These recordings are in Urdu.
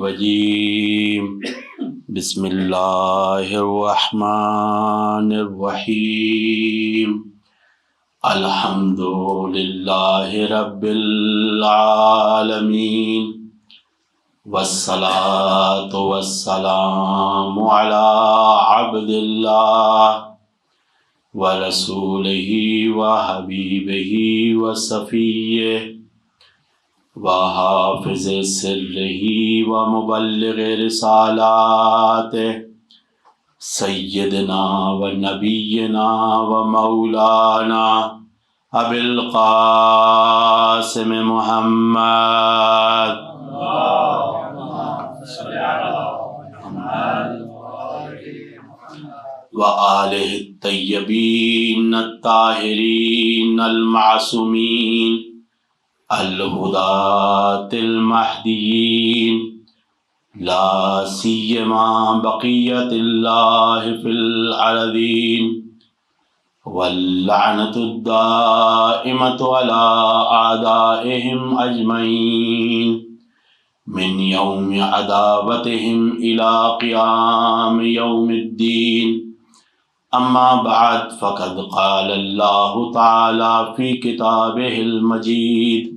الرجیم بسم اللہ الرحمن الرحیم الحمد للہ رب العالمین والصلاة والسلام علی عبد اللہ ورسولہ وحبیبہ وصفیہ وحافظ سرہ ومبلغ رسالاتہ سیدنا ونبینا ومولانا ابی القاسم محمد وآلہ الطیبین الطاہرین المعصومین الہداۃ المہدیین لا سیما بقیت اللہ فی الارضین واللعنۃ الدائمۃ علی اعدائہم اجمعین من یوم عداوتہم الی قیام یوم الدین اما بعد فقد قال اللہ تعالی فی کتابہ المجید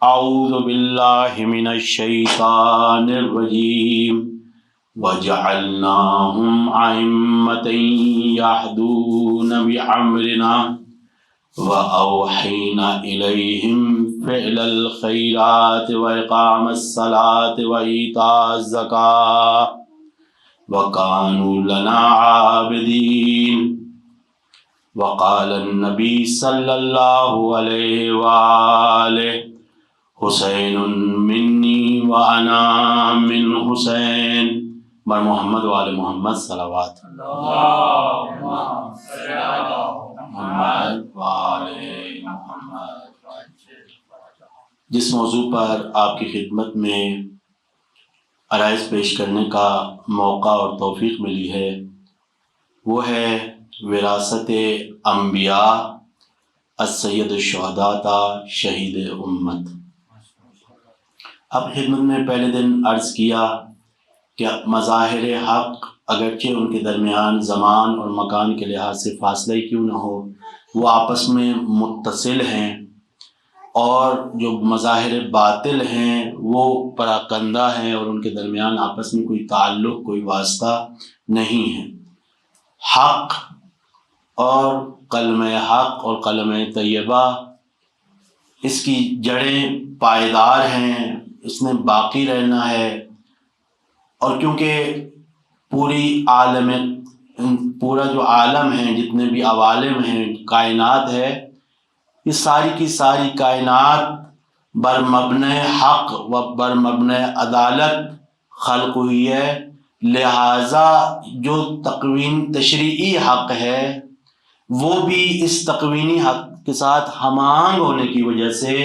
اعوذ باللہ من الشیطان الرجیم وجعلناہم ائمۃ یہدون بامرنا واوحینا الیہم فعل الخیرات واقام الصلاۃ وایتاء الزکاۃ وَكَانُوا لَنَا عَابِدِينَ وقال النبی صلی اللہ علیہ وآلہ حسین منی وأنا من حسین بر محمد وآل محمد صلوات محمد وآل محمد۔ جس موضوع پر آپ کی خدمت میں عرائض پیش کرنے کا موقع اور توفیق ملی ہے وہ ہے وراثت انبیاء السید الشہداء تا شہید امت۔ اب خدمت میں پہلے دن عرض کیا کہ مظاہر حق اگرچہ ان کے درمیان زمان اور مکان کے لحاظ سے فاصلہ ہی کیوں نہ ہو وہ آپس میں متصل ہیں، اور جو مظاہر باطل ہیں وہ پراکندہ ہیں اور ان کے درمیان آپس میں کوئی تعلق کوئی واسطہ نہیں ہے۔ حق اور کلمہ حق اور کلمہ طیبہ اس کی جڑیں پائیدار ہیں، اس نے باقی رہنا ہے، اور کیونکہ پورا جو عالم ہے، جتنے بھی عوالم ہیں، کائنات ہے، یہ ساری کی ساری کائنات بر مبنی حق و بر مبنی عدالت خلق ہوئی ہے، لہٰذا جو تشریعی حق ہے وہ بھی اس تکوینی حق کے ساتھ ہم آہنگ ہونے کی وجہ سے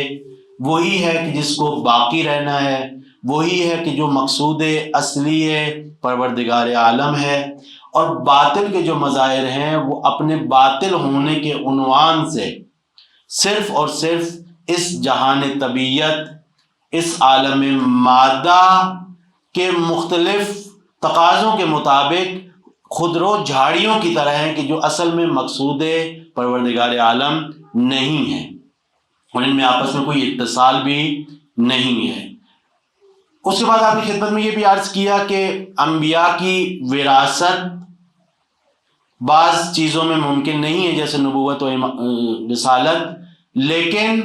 وہی ہے کہ جس کو باقی رہنا ہے، وہی ہے کہ جو مقصود اصلی ہے پروردگار عالم ہے، اور باطل کے جو مظاہر ہیں وہ اپنے باطل ہونے کے عنوان سے صرف اور صرف اس جہان طبیعت، اس عالم مادہ کے مختلف تقاضوں کے مطابق خودرو جھاڑیوں کی طرح ہیں کہ جو اصل میں مقصود پروردگار عالم نہیں ہے، اور ان میں آپس میں کوئی اتصال بھی نہیں ہے۔ اس کے بعد آپ کی خدمت میں یہ بھی عرض کیا کہ انبیاء کی وراثت بعض چیزوں میں ممکن نہیں ہے جیسے نبوت و رسالت، لیکن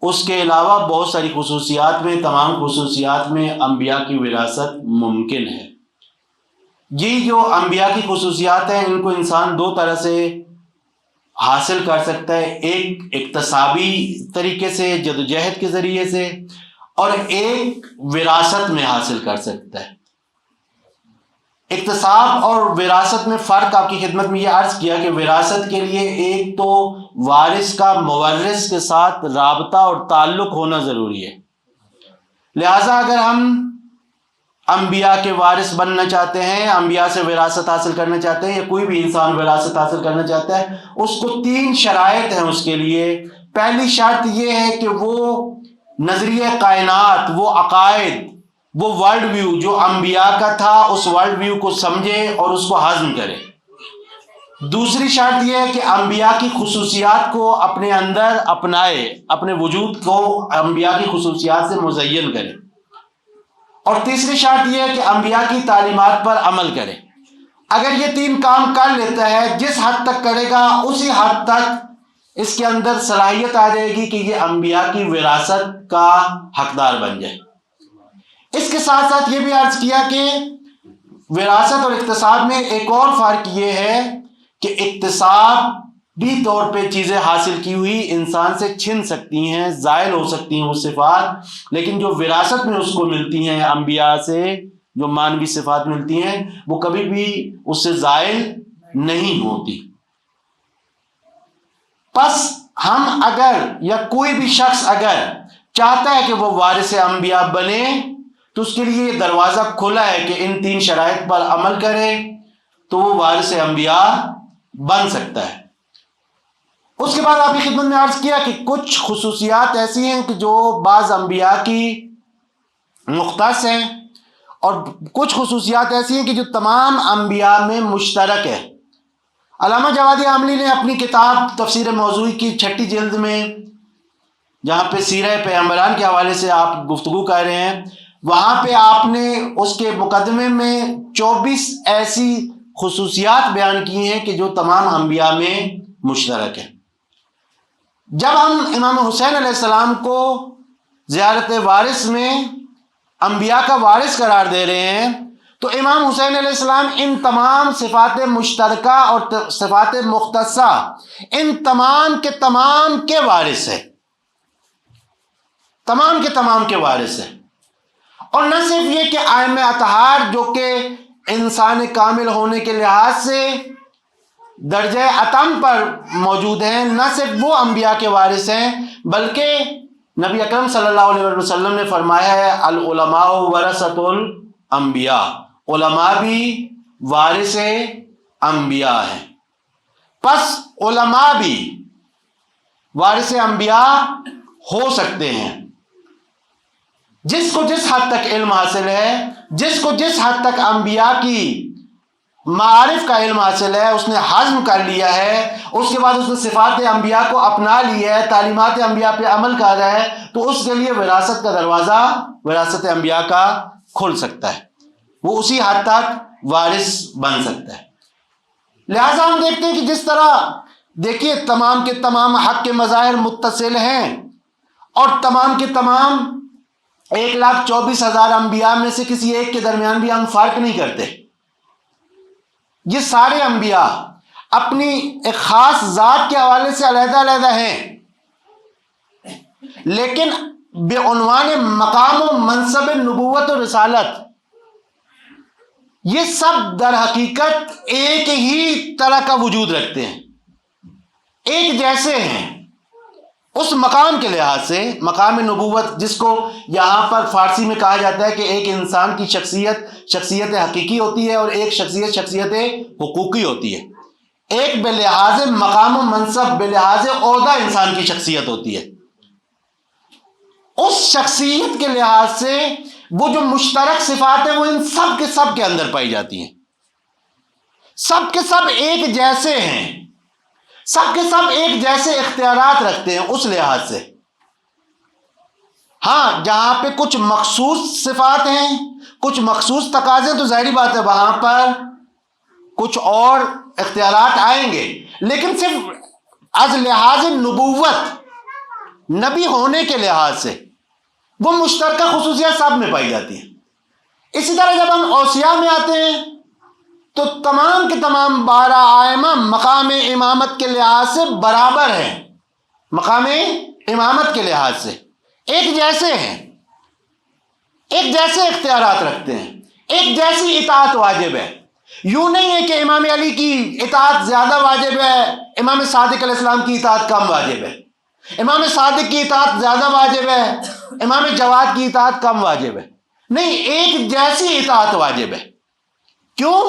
اس کے علاوہ بہت ساری خصوصیات میں، تمام خصوصیات میں انبیاء کی وراثت ممکن ہے۔ یہ جو انبیاء کی خصوصیات ہیں ان کو انسان دو طرح سے حاصل کر سکتا ہے، ایک اکتسابی طریقے سے جدوجہد کے ذریعے سے، اور ایک وراثت میں حاصل کر سکتا ہے۔ اکتساب اور وراثت میں فرق آپ کی خدمت میں یہ عرض کیا کہ وراثت کے لیے ایک تو وارث کا مورث کے ساتھ رابطہ اور تعلق ہونا ضروری ہے، لہٰذا اگر ہم انبیاء کے وارث بننا چاہتے ہیں، انبیاء سے وراثت حاصل کرنا چاہتے ہیں، یا کوئی بھی انسان وراثت حاصل کرنا چاہتا ہے، اس کو تین شرائط ہیں اس کے لیے۔ پہلی شرط یہ ہے کہ وہ نظریہ کائنات، وہ عقائد وہ ورلڈ ویو جو انبیاء کا تھا اس ورلڈ ویو کو سمجھے اور اس کو ہضم کرے۔ دوسری شرط یہ ہے کہ انبیاء کی خصوصیات کو اپنے اندر اپنائے، اپنے وجود کو انبیاء کی خصوصیات سے مزین کرے۔ اور تیسری شرط یہ ہے کہ انبیاء کی تعلیمات پر عمل کرے۔ اگر یہ تین کام کر لیتا ہے، جس حد تک کرے گا اسی حد تک اس کے اندر صلاحیت آ جائے گی کہ یہ انبیاء کی وراثت کا حقدار بن جائے۔ اس کے ساتھ ساتھ یہ بھی عرض کیا کہ وراثت اور اکتساب میں ایک اور فرق یہ ہے کہ اکتسابی طور پہ چیزیں حاصل کی ہوئی انسان سے چھن سکتی ہیں، زائل ہو سکتی ہیں وہ صفات، لیکن جو وراثت میں اس کو ملتی ہیں انبیاء سے، جو مانوی صفات ملتی ہیں، وہ کبھی بھی اس سے زائل نہیں ہوتی۔ پس ہم اگر یا کوئی بھی شخص اگر چاہتا ہے کہ وہ وارث انبیاء بنے تو اس کے لیے یہ دروازہ کھلا ہے کہ ان تین شرائط پر عمل کرے تو وہ وارث انبیاء بن سکتا ہے۔ اس کے بعد آپ کی خدمت میں عرض کیا کہ کچھ خصوصیات ایسی ہیں کہ جو بعض انبیاء کی مختص ہیں، اور کچھ خصوصیات ایسی ہیں کہ جو تمام انبیاء میں مشترک ہے۔ علامہ جوادی عاملی نے اپنی کتاب تفسیر موضوعی کی 6 جلد میں، جہاں پہ سیرہ پیغمبران کے حوالے سے آپ گفتگو کر رہے ہیں، وہاں پہ آپ نے اس کے مقدمے میں 24 ایسی خصوصیات بیان کی ہیں کہ جو تمام انبیاء میں مشترک ہے۔ جب ہم امام حسین علیہ السلام کو زیارت وارث میں انبیاء کا وارث قرار دے رہے ہیں تو امام حسین علیہ السلام ان تمام صفات مشترکہ اور صفات مختصہ ان تمام کے وارث ہے، تمام کے وارث ہے۔ اور نہ صرف یہ کہ ائمہ اطہار جو کہ انسان کامل ہونے کے لحاظ سے درجہ اتم پر موجود ہیں، نہ صرف وہ انبیاء کے وارث ہیں، بلکہ نبی اکرم صلی اللہ علیہ وسلم نے فرمایا ہے العلماء ورثۃ الانبیاء، علماء بھی وارث انبیاء ہیں۔ پس علماء بھی وارث انبیاء ہو سکتے ہیں۔ جس کو جس حد تک علم حاصل ہے، جس کو جس حد تک انبیاء کی معارف کا علم حاصل ہے، اس نے ہضم کر لیا ہے، اس کے بعد اس نے صفات انبیاء کو اپنا لیا ہے، تعلیمات انبیاء پہ عمل کر رہا ہے، تو اس کے لیے وراثت کا دروازہ وراثت انبیاء کا کھل سکتا ہے، وہ اسی حد تک وارث بن سکتا ہے۔ لہٰذا ہم دیکھتے ہیں کہ جس طرح دیکھیے تمام کے تمام حق کے مظاہر متصل ہیں، اور تمام کے تمام 1,24,000 انبیاء میں سے کسی ایک کے درمیان بھی ہم فرق نہیں کرتے۔ یہ سارے انبیاء اپنی ایک خاص ذات کے حوالے سے علیحدہ علیحدہ ہیں، لیکن بعنوان مقام و منصب نبوت و رسالت یہ سب در حقیقت ایک ہی طرح کا وجود رکھتے ہیں، ایک جیسے ہیں اس مقام کے لحاظ سے۔ مقام نبوت جس کو یہاں پر فارسی میں کہا جاتا ہے کہ ایک انسان کی شخصیت حقیقی ہوتی ہے اور ایک شخصیت حقوقی ہوتی ہے۔ ایک بے لحاظ مقام و منصب، بے لحاظ عہدہ انسان کی شخصیت ہوتی ہے، اس شخصیت کے لحاظ سے وہ جو مشترک صفات ہیں وہ ان سب کے اندر پائی جاتی ہیں۔ سب کے سب ایک جیسے ہیں، سب کے سب ایک جیسے اختیارات رکھتے ہیں اس لحاظ سے۔ ہاں جہاں پہ کچھ مخصوص صفات ہیں، کچھ مخصوص تقاضے، تو ظاہری بات ہے وہاں پر کچھ اور اختیارات آئیں گے، لیکن صرف از لحاظ نبوت، نبی ہونے کے لحاظ سے وہ مشترکہ خصوصیات سب میں پائی جاتی ہیں۔ اسی طرح جب ہم اوصیاء میں آتے ہیں تو تمام کے تمام 12 ائمہ مقام امامت کے لحاظ سے برابر ہیں، مقام امامت کے لحاظ سے ایک جیسے ہیں، ایک جیسے اختیارات رکھتے ہیں، ایک جیسی اطاعت واجب ہے۔ یوں نہیں ہے کہ امام علی کی اطاعت زیادہ واجب ہے، امام صادق علیہ السلام کی اطاعت کم واجب ہے، امام صادق کی اطاعت زیادہ واجب ہے، امام جواد کی اطاعت کم واجب ہے۔ نہیں، ایک جیسی اطاعت واجب ہے۔ کیوں؟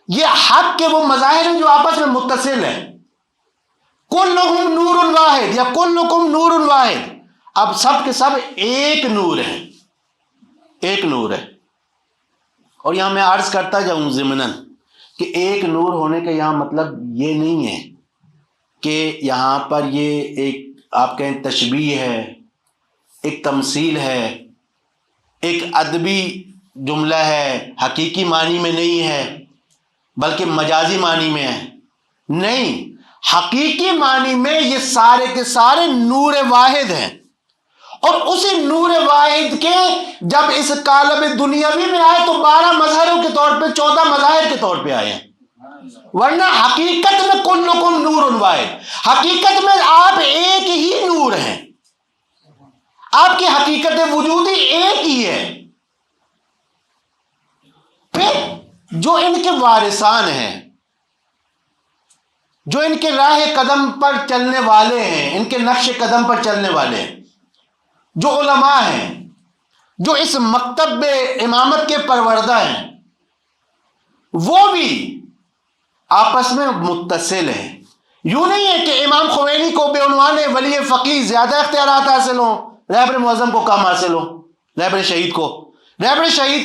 یہ حق کے وہ مظاہر ہیں جو آپس میں متصل ہیں۔ کلہم نور واحد یا کلکم نور واحد، اب سب کے سب ایک نور ہیں، ایک نور ہے. اور یہاں میں عرض کرتا جاؤں ضمناً کہ ایک نور ہونے کا یہاں مطلب یہ نہیں ہے کہ یہاں پر یہ ایک آپ کہیں تشبیہ ہے، ایک تمثیل ہے، ایک ادبی جملہ ہے، حقیقی معنی میں نہیں ہے بلکہ مجازی معنی میں ہے. نہیں، حقیقی معنی میں یہ سارے کے سارے نور واحد ہیں. اور اسی نور واحد کے جب اس کالم دنیاوی میں آئے تو 12 مظہروں کے طور پہ، 14 مظاہر کے طور پہ آئے ہیں. ورنہ حقیقت میں کلکم نور واحد، حقیقت میں آپ ایک ہی نور ہیں. آپ کی حقیقت وجودی ایک ہی ہے. پھر جو ان کے وارثان ہیں، جو ان کے راہ قدم پر چلنے والے ہیں، ان کے نقش قدم پر چلنے والے ہیں، جو علماء ہیں، جو اس مکتب امامت کے پروردہ ہیں، وہ بھی آپس میں متصل ہیں. یوں نہیں ہے کہ امام خمینی کو بے عنوان ولی فقیہ زیادہ اختیارات حاصل ہوں، رہبر معظم کو کم حاصل ہوں، رہبر شہید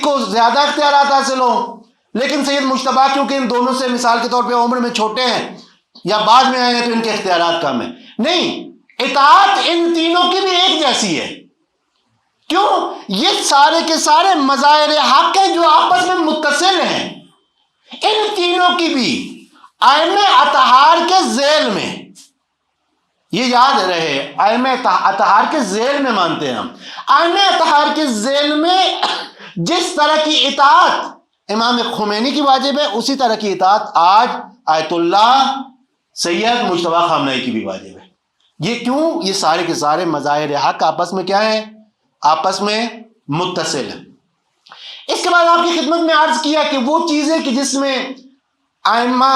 کو زیادہ اختیارات حاصل ہوں، لیکن سید مجتبیٰ کیونکہ ان دونوں سے مثال کے طور پہ عمر میں چھوٹے ہیں یا بعد میں آئے ہیں تو ان کے اختیارات کم ہیں. نہیں، اطاعت ان تینوں کی بھی ایک جیسی ہے. کیوں؟ یہ سارے کے سارے مظاہر حق ہیں جو آپس میں متصل ہیں. ان تینوں کی بھی ائمہ اطہار کے ذیل میں، یہ یاد رہے، ائمہ اطہار کے ذیل میں مانتے ہیں ہم. ائمہ اطہار کے ذیل میں جس طرح کی اطاعت امام خمینی کی واجب ہے، اسی طرح کی اطاعت آج آیت اللہ سید مجتبیٰ خامنہئی کی بھی واجب ہے. یہ کیوں؟ یہ سارے کے سارے مظاہر حق آپس میں کیا ہیں؟ آپس میں متصل ہیں. اس کے بعد آپ کی خدمت میں عرض کیا کہ وہ چیزیں کہ جس میں ائمہ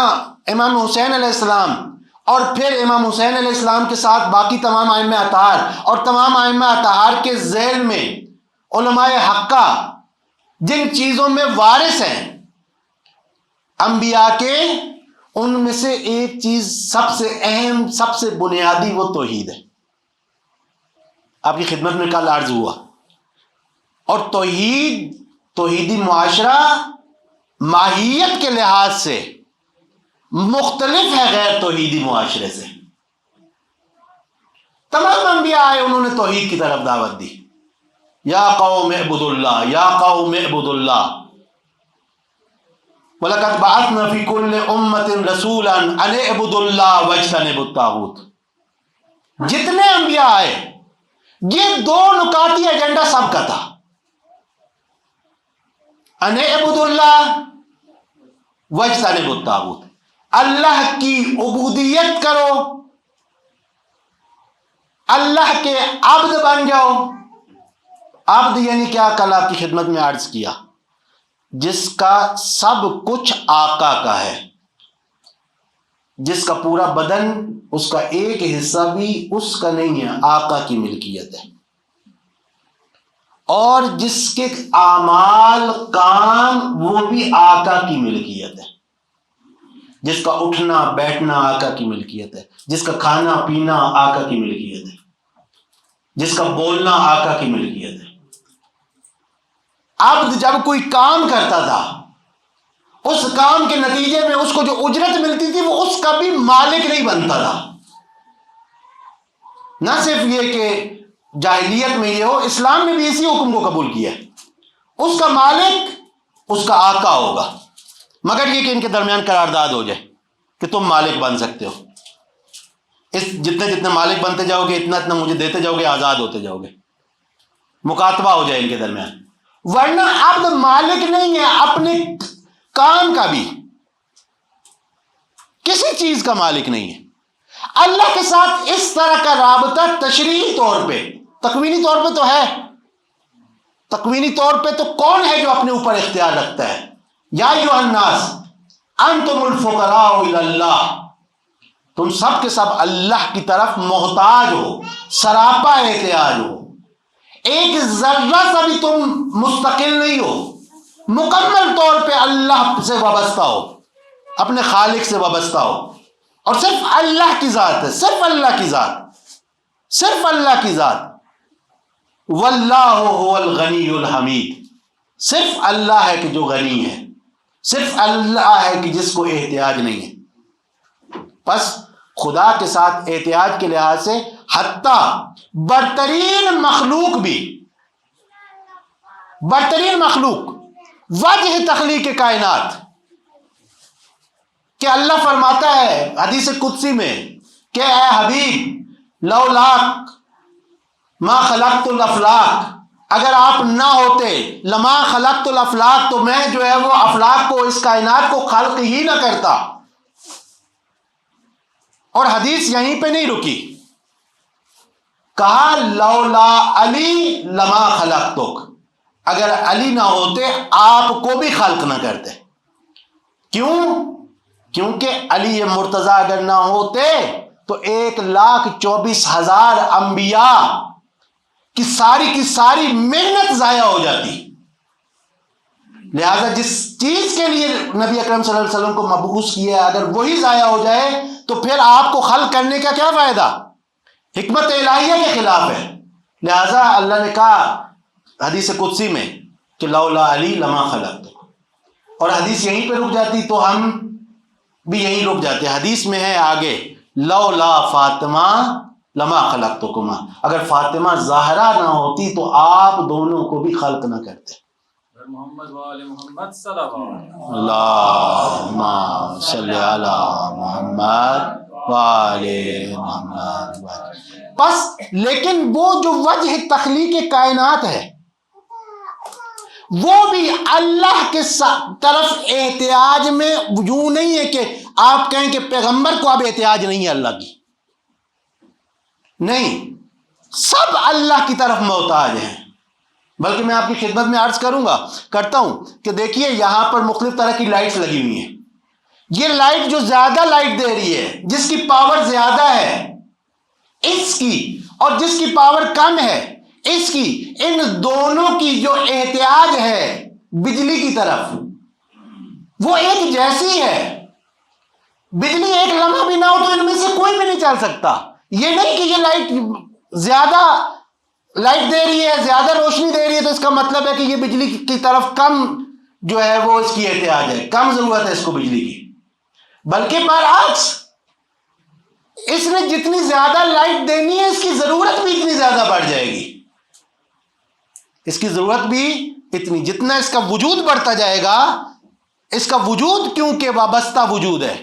امام حسین علیہ السلام اور پھر امام حسین علیہ السلام کے ساتھ باقی تمام ائمہ اطہار اور تمام ائمہ اطہار کے ذیل میں علماء حقہ جن چیزوں میں وارث ہیں انبیاء کے، ان میں سے ایک چیز سب سے اہم، سب سے بنیادی، وہ توحید ہے. آپ کی خدمت میں کل عرض ہوا. اور توحیدی معاشرہ ماہیت کے لحاظ سے مختلف ہے غیر توحیدی معاشرے سے. تمام انبیاء آئے، انہوں نے توحید کی طرف دعوت دی. یا قوم اعبدوا اللہ، یا قوم اعبدوا اللہ، وَلَقَدْ بَعَثْنَا فِي كُلِّ أُمَّةٍ رَسُولًا أَنِ اعْبُدُوا اللَّهَ وَاجْتَنِبُوا الطَّاغُوتَ. جتنے انبیاء آئے، یہ دو نکاتی ایجنڈا سب کا تھا. أَنِ اعْبُدُوا اللَّهَ وَاجْتَنِبُوا الطَّاغُوتَ، اللہ کی عبودیت کرو، اللہ کے عبد بن جاؤ. عبد یعنی کیا؟ کل آپ کی خدمت میں عرض کیا، جس کا سب کچھ آقا کا ہے، جس کا پورا بدن، اس کا ایک حصہ بھی اس کا نہیں ہے، آقا کی ملکیت ہے. اور جس کے اعمال، کام، وہ بھی آقا کی ملکیت ہے. جس کا اٹھنا بیٹھنا آقا کی ملکیت ہے، جس کا کھانا پینا آقا کی ملکیت ہے، جس کا بولنا آقا کی ملکیت ہے. عبد جب کوئی کام کرتا تھا، اس کام کے نتیجے میں اس کو جو اجرت ملتی تھی وہ اس کا بھی مالک نہیں بنتا تھا. نہ صرف یہ کہ جاہلیت میں یہ ہو، اسلام میں بھی اسی حکم کو قبول کیا ہے. اس کا مالک اس کا آقا ہوگا، مگر یہ کہ ان کے درمیان قرارداد ہو جائے کہ تم مالک بن سکتے ہو، جتنے جتنے مالک بنتے جاؤ گے، اتنا اتنا مجھے دیتے جاؤ گے، آزاد ہوتے جاؤ گے. مکاتبہ ہو جائے ان کے درمیان. ورنہ عبد مالک نہیں ہے اپنے کام کا بھی، کسی چیز کا مالک نہیں ہے. اللہ کے ساتھ اس طرح کا رابطہ تشریعی طور پہ، تکوینی طور پہ تو ہے. تکوینی طور پہ تو کون ہے جو اپنے اوپر اختیار رکھتا ہے؟ یا ایھا الناس انتم الفقراء الی اللہ، تم سب کے سب اللہ کی طرف محتاج ہو، سراپا احتیاج ہو. ایک ذرہ سا بھی تم مستقل نہیں ہو، مکمل طور پہ اللہ سے وابستہ ہو، اپنے خالق سے وابستہ ہو. اور صرف اللہ کی ذات ہے، صرف اللہ کی ذات، صرف اللہ کی ذات. واللہ هو الغنی الحمید، صرف اللہ ہے کہ جو غنی ہے، صرف اللہ ہے کہ جس کو احتیاج نہیں ہے۔ پس خدا کے ساتھ احتیاج کے لحاظ سے حتیٰ برترین مخلوق بھی، برترین مخلوق، وجہ تخلیق کائنات، کہ اللہ فرماتا ہے حدیث قدسی میں کہ اے حبیب لولاک ما خلقت الافلاک، اگر آپ نہ ہوتے لما خلقت الافلاک، تو میں جو ہے وہ افلاک کو، اس کائنات کو خلق ہی نہ کرتا۔ اور حدیث یہیں پہ نہیں رکی، کہا لولا علی لما خلقتک، اگر علی نہ ہوتے آپ کو بھی خلق نہ کرتے۔ کیوں؟ کیونکہ علی مرتضی اگر نہ ہوتے تو 1,24,000 انبیاء کی ساری محنت ضائع ہو جاتی۔ لہذا جس چیز کے لیے نبی اکرم صلی اللہ علیہ وسلم کو مبعوث کیا، اگر وہی ضائع ہو جائے تو پھر آپ کو خلق کرنے کا کیا فائدہ؟ حکمت الہیہ کے خلاف ہے۔ لہذا اللہ نے کہا حدیث قدسی میں کہ لولا علی لما خلقت، اور حدیث یہیں پہ رک جاتی تو ہم بھی یہیں رک جاتے۔ حدیث میں ہے آگے لولا فاطمہ لما خلقتکما، اگر فاطمہ زہرا نہ ہوتی تو آپ دونوں کو بھی خلق نہ کرتے۔ محمد وآل محمد صلی اللہ اللہم صلی علی محمد وآل محمد۔ بس لیکن وہ جو وجہ تخلیق کائنات ہے وہ بھی اللہ کے طرف احتیاج میں یوں نہیں ہے کہ آپ کہیں کہ پیغمبر کو اب احتیاج نہیں ہے اللہ کی، نہیں، سب اللہ کی طرف محتاج ہیں۔ بلکہ میں آپ کی خدمت میں عرض کرتا ہوں کہ دیکھیے یہاں پر مختلف طرح کی لائٹس لگی ہوئی ہیں۔ یہ لائٹ جو زیادہ لائٹ دے رہی ہے، جس کی پاور زیادہ ہے اس کی، اور جس کی پاور کم ہے اس کی، ان دونوں کی جو احتیاج ہے بجلی کی طرف وہ ایک جیسی ہے۔ بجلی ایک لمحہ بھی نہ ہو تو ان میں سے کوئی بھی نہیں چل سکتا۔ یہ نہیں کہ یہ لائٹ زیادہ لائٹ دے رہی ہے، زیادہ روشنی دے رہی ہے تو اس کا مطلب ہے کہ یہ بجلی کی طرف کم جو ہے وہ اس کی احتیاج ہے، کم ضرورت ہے اس کو بجلی کی، بلکہ برعکس اس نے جتنی زیادہ لائٹ دینی ہے اس کی ضرورت بھی اتنی زیادہ بڑھ جائے گی۔ اس کی ضرورت بھی اتنی، جتنا اس کا وجود بڑھتا جائے گا، اس کا وجود کیونکہ وابستہ وجود ہے،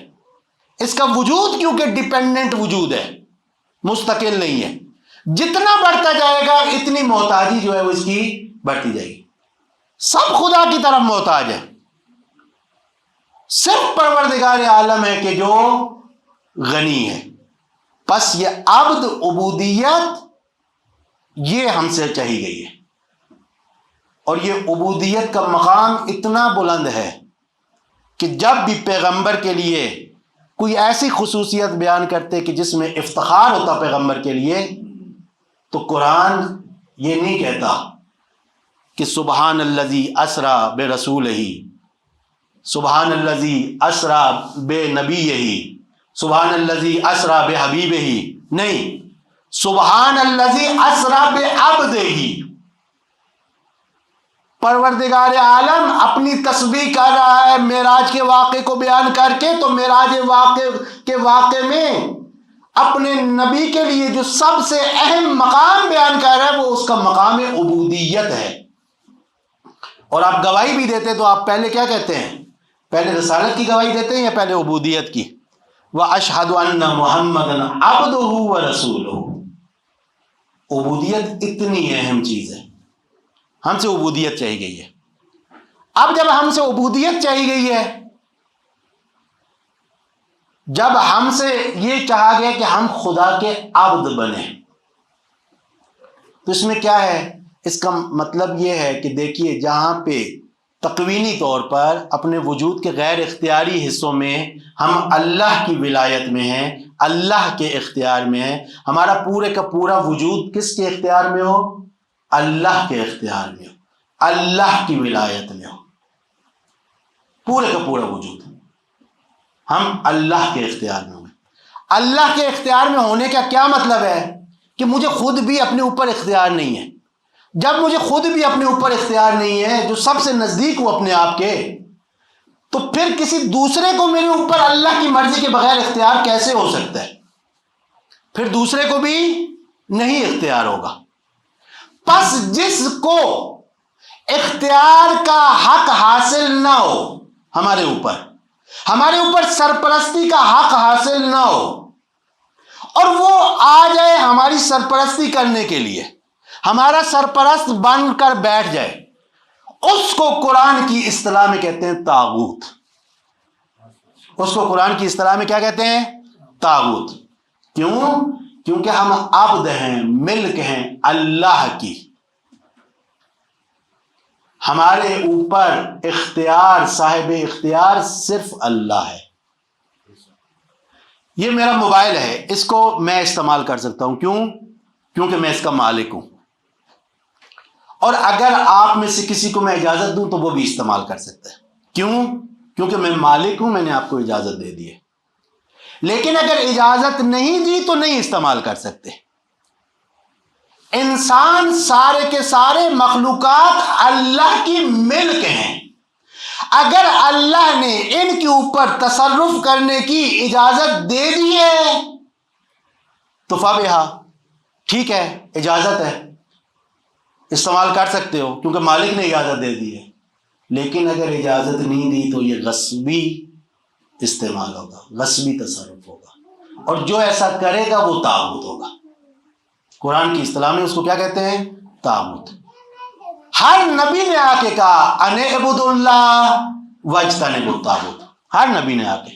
اس کا وجود کیونکہ ڈیپینڈنٹ وجود ہے، مستقل نہیں ہے، جتنا بڑھتا جائے گا اتنی محتاجی جو ہے وہ اس کی بڑھتی جائے گی۔ سب خدا کی طرف محتاج ہے، صرف پروردگار عالم ہے کہ جو غنی ہے۔ پس یہ عبد عبودیت یہ ہم سے چاہی گئی ہے، اور یہ عبودیت کا مقام اتنا بلند ہے کہ جب بھی پیغمبر کے لیے کوئی ایسی خصوصیت بیان کرتے کہ جس میں افتخار ہوتا پیغمبر کے لیے، تو قرآن یہ نہیں کہتا کہ سبحان الذی اسریٰ برسولہ، سبحان الذی اسریٰ بنبیہ، سبحان الذی اسریٰ بحبیبہ، نہیں، سبحان الذی اسریٰ بعبدہ۔ پروردگار عالم اپنی تسبیح کر رہا ہے معراج کے واقعے کو بیان کر کے، تو معراج کے واقعے میں اپنے نبی کے لیے جو سب سے اہم مقام بیان کر رہا ہے وہ اس کا مقام عبودیت ہے۔ اور آپ گواہی بھی دیتے تو آپ پہلے کیا کہتے ہیں؟ پہلے رسالت کی گواہی دیتے ہیں یا پہلے عبودیت کی؟ وَأَشْهَدُ أَنَّ مُحَمَّدًا عَبْدُهُ وَرَسُولُهُ۔ عبودیت اتنی اہم چیز ہے، ہم سے عبودیت چاہی گئی ہے۔ اب جب ہم سے عبودیت چاہی گئی ہے، جب ہم سے یہ چاہا گیا کہ ہم خدا کے عبد بنیں، تو اس میں کیا ہے؟ اس کا مطلب یہ ہے کہ دیکھیے جہاں پہ تکوینی طور پر اپنے وجود کے غیر اختیاری حصوں میں ہم اللہ کی ولایت میں ہیں، اللہ کے اختیار میں ہیں، ہمارا پورے کا پورا وجود کس کے اختیار میں ہو؟ اللہ کے اختیار میں ہو، اللہ کی ولایت میں ہو، پورے کا پورا وجود ہم اللہ کے اختیار میں ہوئے۔ اللہ کے اختیار میں ہونے کا کیا مطلب ہے؟ کہ مجھے خود بھی اپنے اوپر اختیار نہیں ہے، جب مجھے خود بھی اپنے اوپر اختیار نہیں ہے، جو سب سے نزدیک ہوں اپنے آپ کے، تو پھر کسی دوسرے کو میرے اوپر اللہ کی مرضی کے بغیر اختیار کیسے ہو سکتا ہے؟ پھر دوسرے کو بھی نہیں اختیار ہوگا۔ پس جس کو اختیار کا حق حاصل نہ ہو ہمارے اوپر سرپرستی کا حق حاصل نہ ہو، اور وہ آ جائے ہماری سرپرستی کرنے کے لیے، ہمارا سرپرست بن کر بیٹھ جائے، اس کو قرآن کی اصطلاح میں کہتے ہیں طاغوت۔ اس کو قرآن کی اصطلاح میں کیا کہتے ہیں؟ طاغوت۔ کیوں؟ کیونکہ ہم عبد ہیں، ملک ہیں اللہ کی، ہمارے اوپر اختیار، صاحب اختیار صرف اللہ ہے۔ یہ میرا موبائل ہے، اس کو میں استعمال کر سکتا ہوں، کیوں؟ کیونکہ میں اس کا مالک ہوں، اور اگر آپ میں سے کسی کو میں اجازت دوں تو وہ بھی استعمال کر سکتا ہے۔ کیوں؟ کیونکہ میں مالک ہوں، میں نے آپ کو اجازت دے دی ہے۔ لیکن اگر اجازت نہیں دی تو نہیں استعمال کر سکتے۔ انسان سارے کے سارے مخلوقات اللہ کی ملک ہیں، اگر اللہ نے ان کے اوپر تصرف کرنے کی اجازت دے دی ہے تو فبہا، ٹھیک ہے، اجازت ہے، استعمال کر سکتے ہو کیونکہ مالک نے اجازت دے دی ہے۔ لیکن اگر اجازت نہیں دی تو یہ غصبی استعمال ہوگا، غصبی تصرف ہوگا، اور جو ایسا کرے گا وہ طاغوت ہوگا۔ قرآن کی اصطلاح میں اس کو کیا کہتے ہیں؟ طاغوت۔ ہر نبی نے آ کے کہا ان اعبدوا اللہ واجتنبوا الطاغوت، ہر نبی نے آ کے،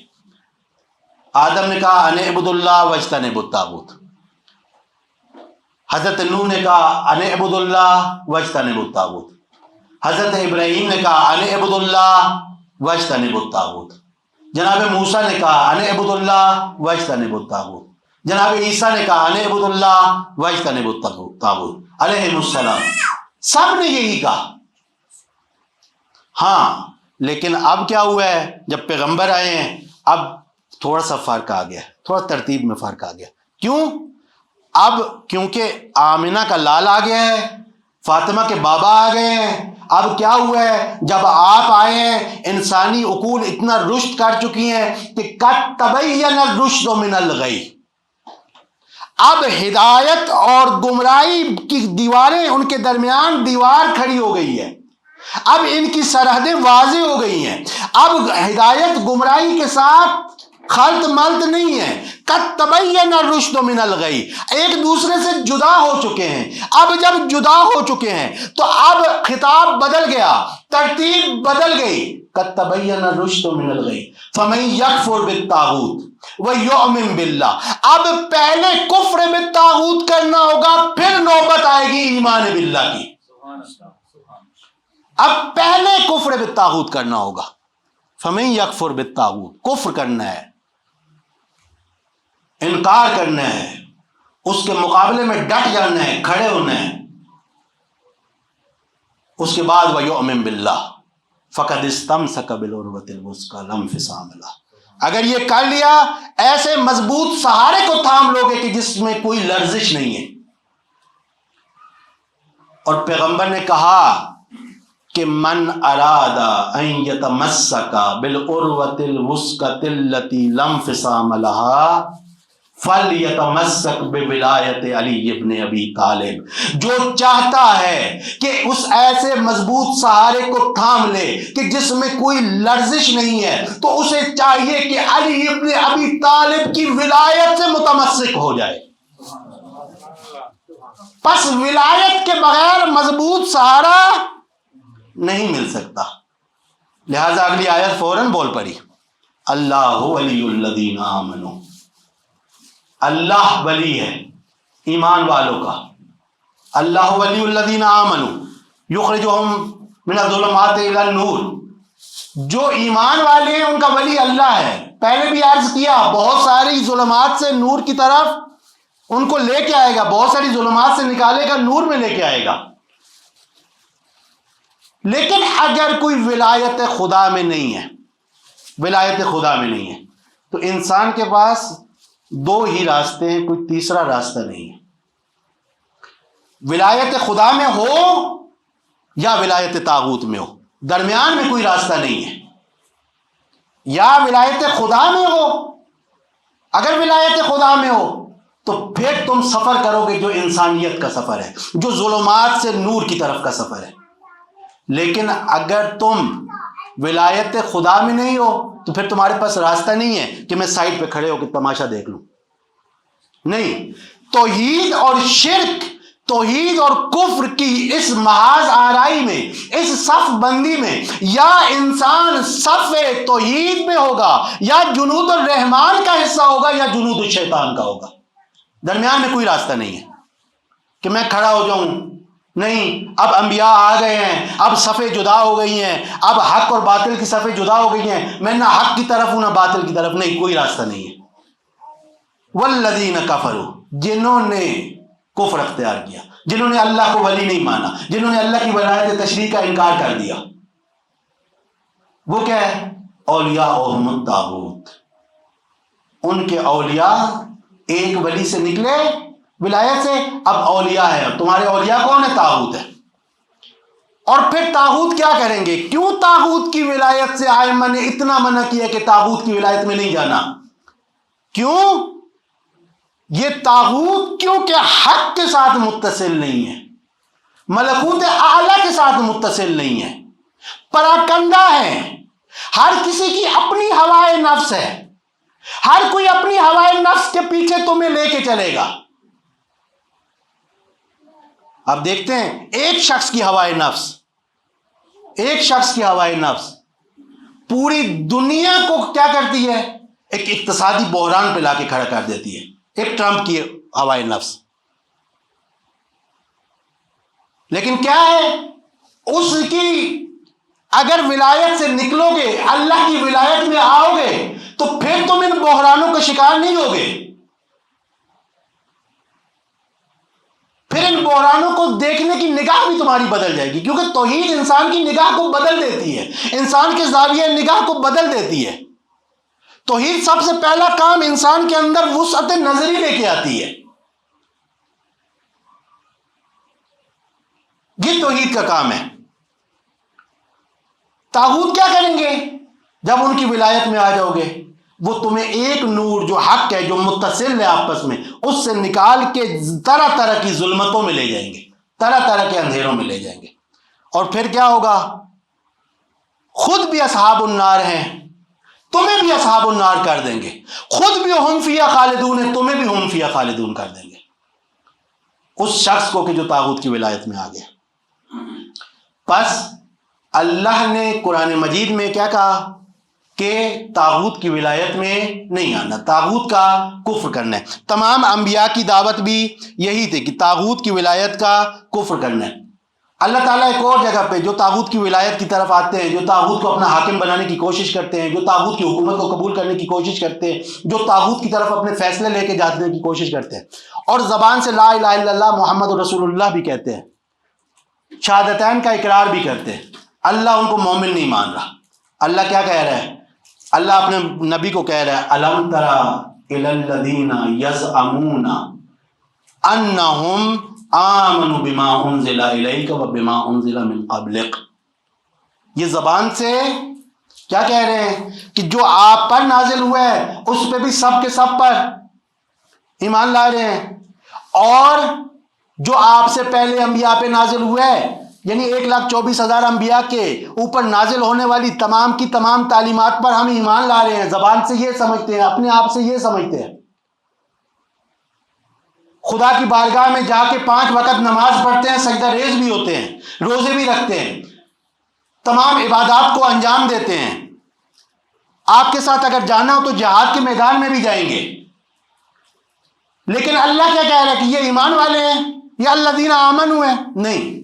آدم نے کہا ان اعبدوا اللہ واجتنبوا الطاغوت، حضرت نوح نے کہا ان اعبدوا اللہ واجتنبوا الطاغوت، حضرت ابراہیم نے کہا ان اعبدوا اللہ واجتنبوا الطاغوت، جناب موسیٰ نے کہا ان اعبدوا اللہ واجتنبوا الطاغوت، جناب عیسیٰ نے کہا ان اعبدوا اللہ واجتنبوا الطاغوت علیہم السلام، سب نے یہی کہا۔ ہاں، لیکن اب کیا ہوا ہے؟ جب پیغمبر آئے ہیں اب تھوڑا سا فرق آ گیا، تھوڑا ترتیب میں فرق آ گیا۔ کیوں؟ اب کیونکہ آمنہ کا لال آ گیا ہے، فاطمہ کے بابا آ گئے ہیں، اب کیا ہوا ہے؟ جب آپ آئے ہیں انسانی عقول اتنا رشد کر چکی ہیں کہ قد تبین الرشد من الغی، اب ہدایت اور گمراہی کی دیواریں، ان کے درمیان دیوار کھڑی ہو گئی ہے، اب ان کی سرحدیں واضح ہو گئی ہیں، اب ہدایت گمراہی کے ساتھ خلط ملط نہیں ہے، قد تبین الرشد من الغی، ایک دوسرے سے جدا ہو چکے ہیں۔ اب جب جدا ہو چکے ہیں تو اب خطاب بدل گیا، ترتیب بدل گئی، قد تبین الرشد من الغی فمن یکفر بالطاغوت ویؤمن باللہ، اب پہلے کفر بالطاغوت کرنا ہوگا، پھر نوبت آئے گی ایمان باللہ کی۔ اب پہلے کفر بالطاغوت کرنا ہوگا، فمن یکفر بالطاغوت، کفر کرنا ہے، انکار کرنا ہے، اس کے مقابلے میں ڈٹ جانا ہے، کھڑے ہونا ہے۔ اس کے بعد وَيُؤْمِن بِاللَّهِ فَقَدِ اسْتَمْسَكَ بِالْعُرْوَةِ الْوُثْقَىٰ لَا انفصام لَهَا، اگر یہ کر لیا ایسے مضبوط سہارے کو تھام لوگے کہ جس میں کوئی لرزش نہیں ہے۔ اور پیغمبر نے کہا کہ من اراد ان یتمسک بالعروۃ الوثقی التی لا انفصام لها فلیتمسک بولایت علی ابن ابی طالب، جو چاہتا ہے کہ اس ایسے مضبوط سہارے کو تھام لے کہ جس میں کوئی لرزش نہیں ہے، تو اسے چاہیے کہ علی ابن ابی طالب کی ولایت سے متمسک ہو جائے۔ پس ولایت کے بغیر مضبوط سہارا نہیں مل سکتا، لہذا اگلی آیت فوراً بول پڑی، اللہ ولی الذین آمنوا، اللہ ولی ہے ایمان والوں کا، اللہ ولی الذین آمنوا یخرجہم من الظلمات الی النور، جو ایمان والے ہیں ان کا ولی اللہ ہے۔ پہلے بھی عرض کیا، بہت ساری ظلمات سے نور کی طرف ان کو لے کے آئے گا، بہت ساری ظلمات سے نکالے گا، نور میں لے کے آئے گا۔ لیکن اگر کوئی ولایت خدا میں نہیں ہے، ولایت خدا میں نہیں ہے، تو انسان کے پاس دو ہی راستے ہیں، کوئی تیسرا راستہ نہیں ہے۔ ولایت خدا میں ہو یا ولایت طاغوت میں ہو، درمیان میں کوئی راستہ نہیں ہے. یا ولایت خدا میں ہو، اگر ولایت خدا میں ہو تو پھر تم سفر کرو گے جو انسانیت کا سفر ہے، جو ظلمات سے نور کی طرف کا سفر ہے. لیکن اگر تم ولایت خدا میں نہیں ہو تو پھر تمہارے پاس راستہ نہیں ہے کہ میں سائڈ پہ کھڑے ہو کے تماشا دیکھ لوں. نہیں، توحید اور شرک، توحید اور کفر کی اس محاذ آرائی میں، اس صف بندی میں، یا انسان صف توحید میں ہوگا، یا جنود الرحمان کا حصہ ہوگا، یا جنود الشیطان کا ہوگا. درمیان میں کوئی راستہ نہیں ہے کہ میں کھڑا ہو جاؤں. نہیں، اب انبیاء آ گئے ہیں، اب صفیں جدا ہو گئی ہیں، اب حق اور باطل کی صفیں جدا ہو گئی ہیں، میں نہ حق کی طرف ہوں نہ باطل کی طرف. نہیں، کوئی راستہ نہیں ہے. والذین کفروا، جنہوں نے کفر اختیار کیا، جنہوں نے اللہ کو ولی نہیں مانا، جنہوں نے اللہ کی ولایت تشریح کا انکار کر دیا، وہ کیا ہے؟ اولیاءہم الطاغوت. ان کے اولیاء ایک ولی سے نکلے ولایت سے، اب اولیاء ہے. تمہارے اولیاء کون ہے؟ طاغوت ہے. اور پھر طاغوت کیا کریں گے؟ کیوں طاغوت کی ولایت سے ائمہ نے اتنا منع کیا کہ طاغوت کی ولایت میں نہیں جانا؟ کیوں؟ یہ طاغوت کیونکہ حق کے ساتھ متصل نہیں ہے، ملکوت اعلیٰ کے ساتھ متصل نہیں ہے، پراکندا ہے. ہر کسی کی اپنی ہوائے نفس ہے، ہر کوئی اپنی ہوائے نفس کے پیچھے تمہیں لے کے چلے گا. اب دیکھتے ہیں ایک شخص کی ہوائے نفس، ایک شخص کی ہوائے نفس پوری دنیا کو کیا کرتی ہے؟ ایک اقتصادی بحران پہ لا کے کھڑا کر دیتی ہے. ایک ٹرمپ کی ہوائے نفس. لیکن کیا ہے اس کی؟ اگر ولایت سے نکلو گے، اللہ کی ولایت میں آؤ گے تو پھر تم ان بحرانوں کا شکار نہیں ہوگے. پھر ان بحرانوں کو دیکھنے کی نگاہ بھی تمہاری بدل جائے گی، کیونکہ توحید انسان کی نگاہ کو بدل دیتی ہے، انسان کے زاویہ نگاہ کو بدل دیتی ہے. توحید سب سے پہلا کام انسان کے اندر وسعت نظری لے کے آتی ہے. یہ توحید کا کام ہے. طاغوت کیا کریں گے جب ان کی ولایت میں آ جاؤ گے؟ وہ تمہیں ایک نور جو حق ہے، جو متصل ہے آپس میں، اس سے نکال کے طرح طرح کی ظلمتوں میں لے جائیں گے، طرح طرح کے اندھیروں میں لے جائیں گے. اور پھر کیا ہوگا؟ خود بھی اصحاب النار ہیں، تمہیں بھی اصحاب النار کر دیں گے. خود بھی ہم فیہا خالدون ہیں، تمہیں بھی ہم فیہا خالدون کر دیں گے. اس شخص کو کہ جو طاغوت کی ولایت میں آ گیا. پس اللہ نے قرآن مجید میں کیا کہا کہ طاغوت کی ولایت میں نہیں آنا، طاغوت کا کفر کرنا ہے. تمام انبیاء کی دعوت بھی یہی تھی کہ طاغوت کی ولایت کا کفر کرنا ہے. اللہ تعالیٰ ایک اور جگہ پہ جو طاغوت کی ولایت کی طرف آتے ہیں، جو طاغوت کو اپنا حاکم بنانے کی کوشش کرتے ہیں، جو طاغوت کی حکومت کو قبول کرنے کی کوشش کرتے ہیں، جو طاغوت کی طرف اپنے فیصلے لے کے جانے کی کوشش کرتے ہیں، اور زبان سے لا الہ الا اللہ محمد رسول اللہ بھی کہتے ہیں، شہادتین کا اقرار بھی کرتے ہیں، اللہ ان کو مومن نہیں مان رہا. اللہ کیا کہہ رہا ہے؟ اللہ اپنے نبی کو کہہ رہا ہے الم تری الی الذین یزعمون انہم آمنوا بما انزل الیک وبما انزل من قبلک. یہ زبان سے کیا کہہ رہے ہیں کہ جو آپ پر نازل ہوا ہے اس پہ بھی سب کے سب پر ایمان لا رہے ہیں، اور جو آپ سے پہلے انبیاء پہ نازل ہوا ہے، یعنی 1,24,000 انبیاء کے اوپر نازل ہونے والی تمام کی تمام تعلیمات پر ہم ایمان لا رہے ہیں. زبان سے یہ سمجھتے ہیں، اپنے آپ سے یہ سمجھتے ہیں. خدا کی بارگاہ میں جا کے 5 وقت نماز پڑھتے ہیں، سجدہ ریز بھی ہوتے ہیں، روزے بھی رکھتے ہیں، تمام عبادات کو انجام دیتے ہیں. آپ کے ساتھ اگر جانا ہو تو جہاد کے میدان میں بھی جائیں گے. لیکن اللہ کیا کہہ رہا ہے کہ یہ ایمان والے ہیں، یہ الذین آمنوا ہیں؟ نہیں،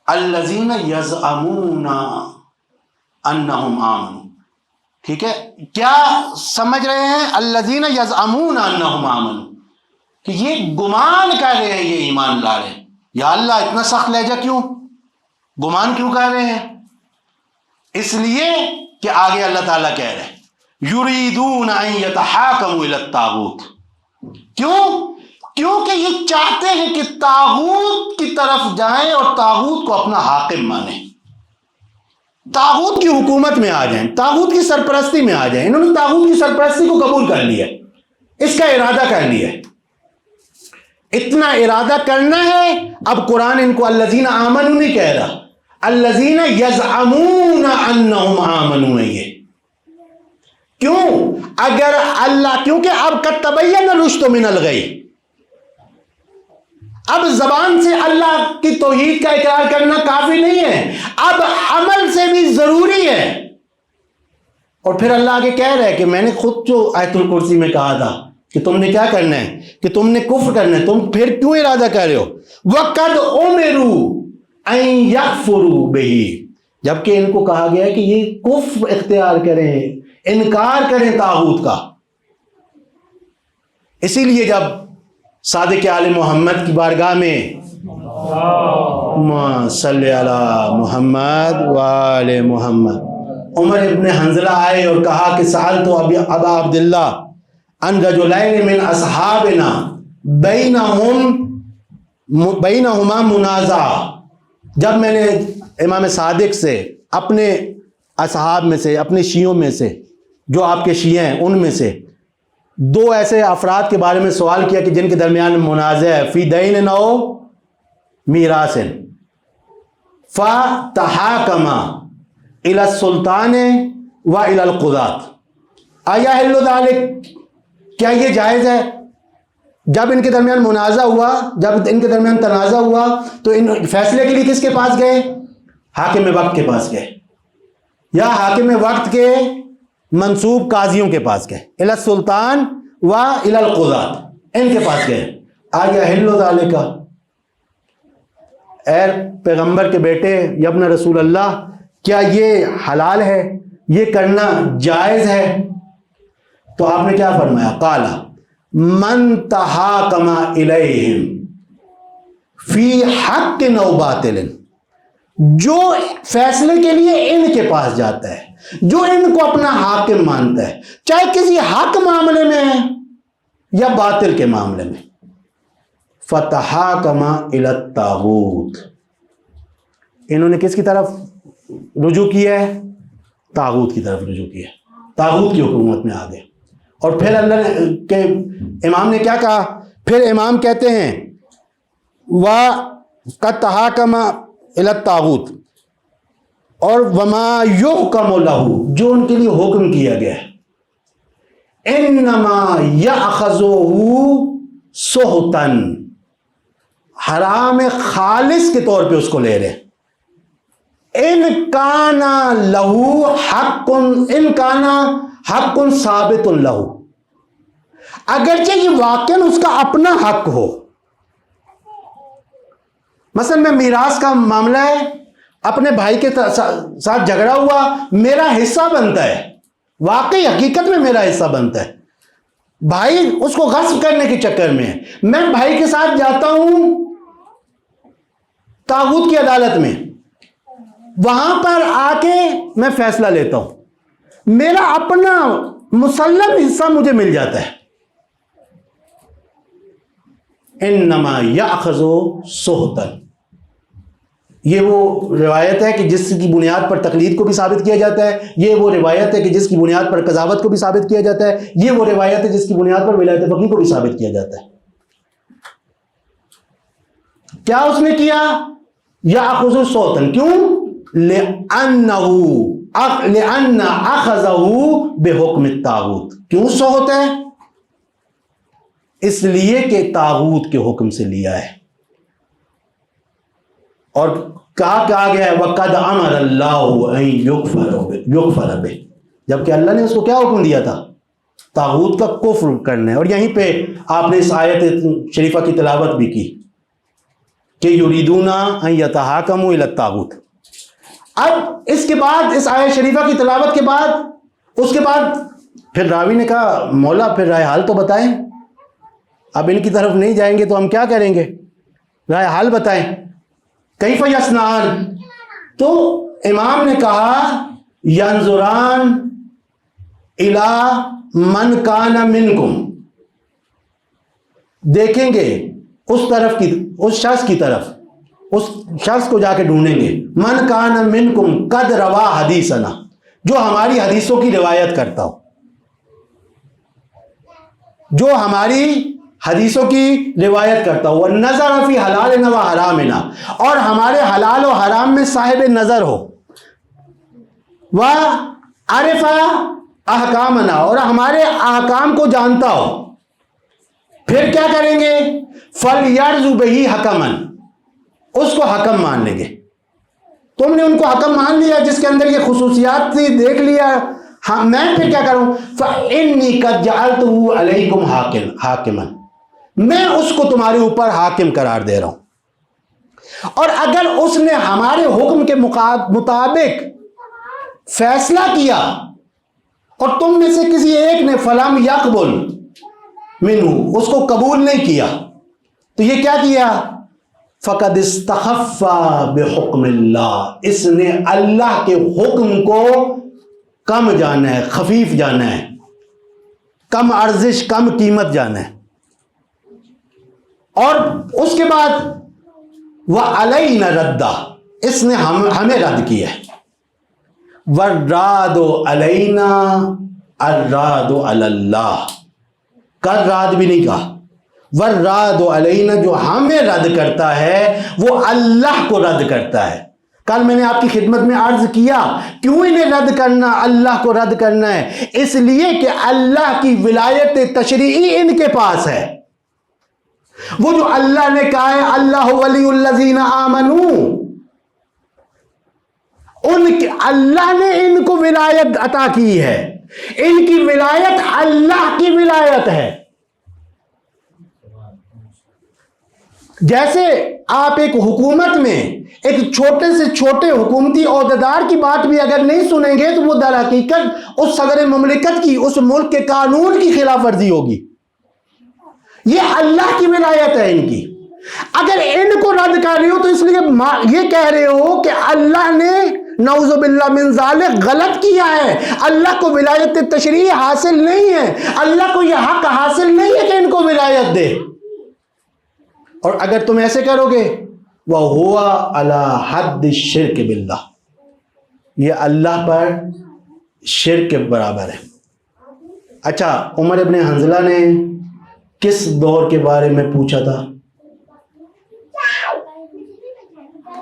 الذین یزعمون انہم آمنوا. ٹھیک ہے، کیا سمجھ رہے ہیں؟ الذین یزعمون انہم آمنوا، کہ یہ گمان کر رہے ہیں یہ ایمان لا رہے ہیں. یا اللہ اتنا سخت لہجہ کیوں؟ گمان کیوں کر رہے ہیں؟ اس لیے کہ آگے اللہ تعالیٰ کہہ رہے ہیں یریدون ان یتحاکموا الی الطاغوت. کیوں؟ کیونکہ یہ چاہتے ہیں کہ طاغوت کی طرف جائیں اور طاغوت کو اپنا حاکم مانیں، طاغوت کی حکومت میں آ جائیں، طاغوت کی سرپرستی میں آ جائیں۔ انہوں نے طاغوت کی سرپرستی کو قبول کر لیا، اس کا ارادہ کر لیا۔ اتنا ارادہ کرنا ہے، اب قرآن ان کو الذین آمنوا نہیں کہہ رہا، الذین یزعمون انہم آمنوا ہے۔ یہ کیوں؟ اگر اللہ، کیونکہ اب قد تبین الرشد من الغی، اب زبان سے اللہ کی توحید کا اقرار کرنا کافی نہیں ہے، اب عمل سے بھی ضروری ہے۔ اور پھر اللہ آگے کہہ رہا ہے کہ میں نے خود جو آیت الکرسی میں کہا تھا کہ تم نے کیا کرنا ہے، کہ تم نے کفر کرنا ہے، تم پھر کیوں ارادہ کر رہے ہو؟ وَقَدْ أُمِرُوا أَن يَكْفُرُوا بِهِ، جبکہ ان کو کہا گیا ہے کہ یہ کفر اختیار کریں، انکار کریں طاغوت کا۔ اسی لیے جب صادق آل محمد کی بارگاہ میں صلی علی محمد وآل محمد، عمر ابن حنظلہ آئے اور کہا کہ سألت ابا عبداللہ ان رجلین من اصحابنا بینہما منازعہ، جب میں نے امام صادق سے اپنے اصحاب میں سے، اپنے شیعوں میں سے، جو آپ کے شیعہ ہیں ان میں سے دو ایسے افراد کے بارے میں سوال کیا کہ جن کے درمیان منازع ہے، فی دین نو میراث، فتحاکما الی السلطان و الی القضاة ایحل ذلک، کیا یہ جائز ہے؟ جب ان کے درمیان منازع ہوا، جب ان کے درمیان تنازع ہوا تو ان فیصلے کے لیے کس کے پاس گئے؟ حاکم وقت کے پاس گئے، یا حاکم وقت کے منصوب قاضیوں کے پاس گئے، الی السلطان و الی القضاة، ان کے پاس گئے۔ آگے احل ذالک، اے پیغمبر کے بیٹے یا ابن رسول اللہ، کیا یہ حلال ہے، یہ کرنا جائز ہے؟ تو آپ نے کیا فرمایا؟ قال من تحاکم الیہم فی حق او باطل، جو فیصلے کے لیے ان کے پاس جاتا ہے، جو ان کو اپنا حاکم مانتا ہے، چاہے کسی حق معاملے میں ہے یا باطل کے معاملے میں، فتحاکم الی الطاغوت، انہوں نے کس کی طرف رجوع کیا ہے؟ طاغوت کی طرف رجوع کیا ہے، طاغوت کی حکومت میں آ گئے۔ اور پھر اللہ کے امام نے کیا کہا؟ پھر امام کہتے ہیں وَقَدْ تَحَاكَمَ إِلَى الطَّاغُوتِ، اور وَمَا يُحْكَمُ لَهُ، جو ان کے لیے حکم کیا گیا ہے، إِنَّمَا يَأْخَذُهُ سُحْتًا، حرام خالص کے طور پہ اس کو لے رہے۔ ان کانا لہو حق، ان کانا حق ثابت لہو، اگرچہ یہ واقعاً اس کا اپنا حق ہو۔ مثلا میں میراث کا معاملہ ہے، اپنے بھائی کے ساتھ جھگڑا ہوا، میرا حصہ بنتا ہے، واقعی حقیقت میں میرا حصہ بنتا ہے، بھائی اس کو غصب کرنے کے چکر میں ہے، میں بھائی کے ساتھ جاتا ہوں طاغوت کی عدالت میں، وہاں پر آ کے میں فیصلہ لیتا ہوں، میرا اپنا مسلم حصہ مجھے مل جاتا ہے۔ انما یاخذ سحتا، یہ وہ روایت ہے کہ جس کی بنیاد پر تقلید کو بھی ثابت کیا جاتا ہے، یہ وہ روایت ہے کہ جس کی بنیاد پر قضاوت کو بھی ثابت کیا جاتا ہے، یہ وہ روایت ہے جس کی بنیاد پر ولایت فقیہ کو بھی ثابت کیا جاتا ہے۔ کیا اس نے کیا؟ یاخذ سحتا، کیوں؟ لأن اخذہ بحکم الطاغوت، کیوں سحت ہے؟ اس لیے کہ طاغوت کے حکم سے لیا ہے۔ اور کہا گیا ہے وَقَدْ أَمَرَ اللَّهُ أَن يُكْفَرَ بِهِ، جبکہ اللہ نے اس کو کیا حکم دیا تھا؟ طاغوت کا کفر کرنا ہے۔ اور یہیں پہ آپ نے اس آیت شریفہ کی تلاوت بھی کی کہ یریدون ان یتحاکموا الی الطاغوت۔ اب اس کے بعد، اس آیت شریفہ کی تلاوت کے بعد، اس کے بعد پھر راوی نے کہا مولا پھر رائے حال تو بتائیں، اب ان کی طرف نہیں جائیں گے تو ہم کیا کریں گے، رائے حال بتائیں، کیف یصنعان؟ تو امام نے کہا ینظران الی من کان منکم، دیکھیں گے اس طرف کی، اس شخص کی طرف، اس شخص کو جا کے ڈھونڈیں گے، من کان منکم قد روا حدیثنا، جو ہماری حدیثوں کی روایت کرتا ہو، جو ہماری حدیثوں کی روایت کرتا ہو، نظر فی حلالنا و حرامنا، اور ہمارے حلال و حرام میں صاحب نظر ہو، و عرف احکامنا، اور ہمارے احکام کو جانتا ہو، پھر کیا کریں گے؟ فَلْيَرْزُ بِهِ حَكَمًا، اس کو حکم مان لیں گے۔ تم نے ان کو حکم مان لیا جس کے اندر یہ خصوصیات تھی، دیکھ لیا، ہاں میں پھر کیا کروں؟ فَإِنِّي قَدْ جَعَلْتُهُ عَلَيْكُمْ حَاكِمًا، میں اس کو تمہارے اوپر حاکم قرار دے رہا ہوں۔ اور اگر اس نے ہمارے حکم کے مطابق فیصلہ کیا اور تم میں سے کسی ایک نے فلم یقبل منہ، اس کو قبول نہیں کیا، تو یہ کیا کیا؟ فقد استخف بحکم اللہ، اس نے اللہ کے حکم کو کم جانا ہے، خفیف جانا ہے، کم ارزش، کم قیمت جانا ہے۔ اور اس کے بعد وَعَلَيْنَا رَدَّ، اس نے ہمیں رد کیا ہے۔ وَالرَّادُ عَلَيْنَا الرَّادُ عَلَى اللَّهِ، کر راد بھی نہیں کہا، وَالرَّادُ عَلَيْنَا، جو ہمیں رد کرتا ہے وہ اللہ کو رد کرتا ہے۔ کل میں نے آپ کی خدمت میں عرض کیا کیوں انہیں رد کرنا، اللہ کو رد کرنا ہے؟ اس لیے کہ اللہ کی ولایت تشریعی ان کے پاس ہے۔ وہ جو اللہ نے کہا ہے اللہ ولی الذین آمنوا، اللہ نے ان کو ولایت عطا کی ہے، ان کی ولایت اللہ کی ولایت ہے۔ جیسے آپ ایک حکومت میں ایک چھوٹے سے چھوٹے حکومتی عہدیدار کی بات بھی اگر نہیں سنیں گے تو وہ در حقیقت اس صدر مملکت کی، اس ملک کے قانون کی خلاف ورزی ہوگی۔ یہ اللہ کی ولایت ہے ان کی۔ اگر ان کو رد کر رہے ہو تو اس لیے یہ کہہ رہے ہو کہ اللہ نے نعوذ باللہ من ذالک غلط کیا ہے، اللہ کو ولایت تشریعی حاصل نہیں ہے، اللہ کو یہ حق حاصل نہیں ہے کہ ان کو ولایت دے۔ اور اگر تم ایسے کرو گے وَهُوَ عَلَى حَدِّ الشِّرْكِ بِاللَّهِ، یہ اللہ پر شرک کے برابر ہے۔ اچھا، عمر ابن حنظلہ نے کس دور کے بارے میں پوچھا تھا؟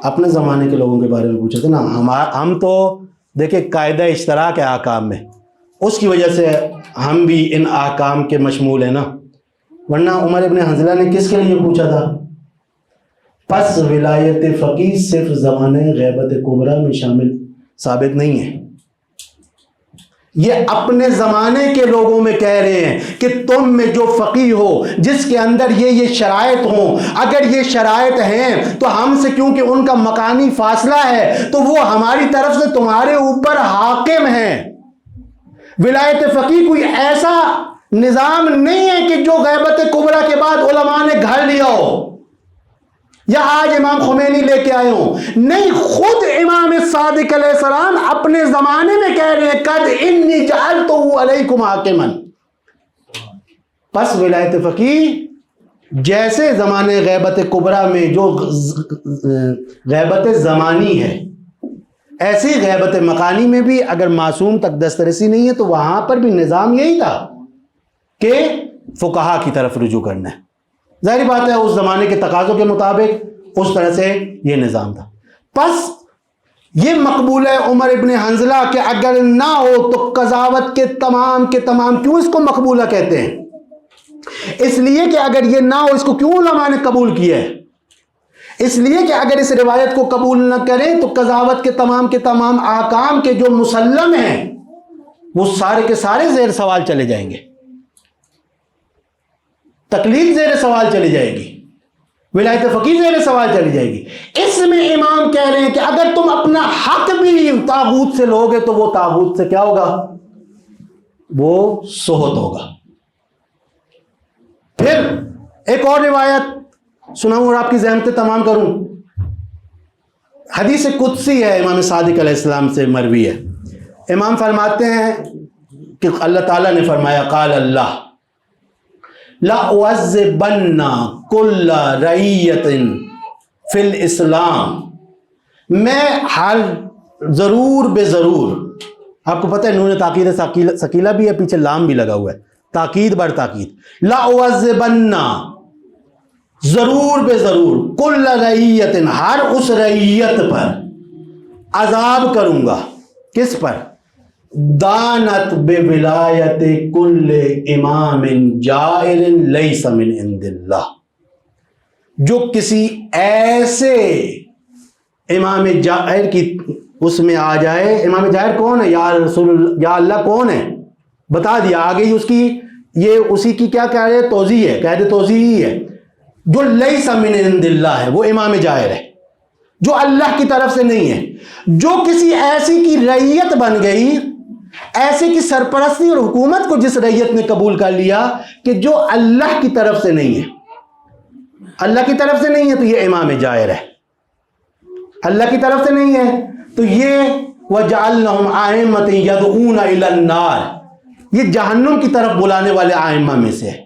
اپنے زمانے کے لوگوں کے بارے میں پوچھا تھا نا۔ ہم تو دیکھیں قاعدہ اشتراک ہے احکام میں، اس کی وجہ سے ہم بھی ان احکام کے مشمول ہیں نا، ورنہ عمر ابن حنظلہ نے کس کے لیے پوچھا تھا؟ پس ولایت فقیہ صرف زمانے غیبت کبریٰ میں شامل ثابت نہیں ہے۔ یہ اپنے زمانے کے لوگوں میں کہہ رہے ہیں کہ تم میں جو فقیہ ہو جس کے اندر یہ شرائط ہوں، اگر یہ شرائط ہیں تو ہم سے کیونکہ ان کا مکانی فاصلہ ہے تو وہ ہماری طرف سے تمہارے اوپر حاکم ہیں۔ ولایت فقیہ کوئی ایسا نظام نہیں ہے کہ جو غیبت کبریٰ کے بعد علماء نے گھڑ لیا ہو یا آج امام خمینی لے کے آئے ہوں، نہیں، خود امام صادق علیہ السلام اپنے زمانے میں کہہ رہے ہیں قد انی جعلتہ علیکم حاکما۔ پس ولایت فقیہ جیسے زمانے غیبت کبریٰ میں جو غیبت زمانی ہے، ایسی غیبت مکانی میں بھی اگر معصوم تک دسترسی نہیں ہے تو وہاں پر بھی نظام یہی تھا کہ فقہا کی طرف رجوع کرنا ہے۔ ظاہری بات ہے اس زمانے کے تقاضوں کے مطابق اس طرح سے یہ نظام تھا۔ پس یہ مقبول ہے عمر ابن حنظلہ کہ اگر نہ ہو تو قضاوت کے تمام کیوں اس کو مقبولہ کہتے ہیں؟ اس لیے کہ اگر یہ نہ ہو، اس کو کیوں علماء نے قبول کیا ہے؟ اس لیے کہ اگر اس روایت کو قبول نہ کریں تو قضاوت کے تمام احکام کے جو مسلم ہیں وہ سارے کے سارے زیر سوال چلے جائیں گے، تقلید زیر سوال چلی جائے گی، ولایت فقیہ زیر سوال چلی جائے گی۔ اس میں امام کہہ رہے ہیں کہ اگر تم اپنا حق بھی طاغوت سے لوگے تو وہ طاغوت سے کیا ہوگا؟ وہ سہت ہوگا۔ پھر ایک اور روایت سناؤں اور آپ کی ذہن سے تمام کروں۔ حدیث قدسی ہے، امام صادق علیہ السلام سے مروی ہے۔ امام فرماتے ہیں کہ اللہ تعالیٰ نے فرمایا قال اللہ لَأُعَذِّبَنَّ كُلَّ رَعِيَّةٍ فِي الْإِسْلَامِ، میں ہر ضرور بے ضرور، آپ کو پتہ ہے نون تاکید ثقیلہ بھی ہے، پیچھے لام بھی لگا ہوا ہے، تاکید بر تاکید، لَأُعَذِّبَنَّ ضرور بے ضرور، کل رعیت، ہر اس رعیت پر عذاب کروں گا، کس پر؟ دانت بولایت کل امام جائر لیس من عند اللہ، جو کسی ایسے امام جائر کی اس میں آ جائے۔ امام جائر کون ہے؟ یا رسول اللہ، یا اللہ کون ہے بتا دیا، آگے اس کی یہ اسی کی کیا کہہ رہے توضیح ہے، قید توضیح ہی ہے، جو لیس من عند اللہ ہے، وہ امام جائر ہے جو اللہ کی طرف سے نہیں ہے۔ جو کسی ایسی کی رعیت بن گئی، ایسے کی سرپرستی اور حکومت کو جس رعیت نے قبول کر لیا کہ جو اللہ کی طرف سے نہیں ہے، اللہ کی طرف سے نہیں ہے، تو یہ امام جائر ہے۔ اللہ کی طرف سے نہیں ہے تو یہ وَجَعَلْنَهُمْ أَئِمَّةً يَدْعُونَ إِلَى النَّارِ، یہ جہنم کی طرف بلانے والے آئمہ میں سے ہے۔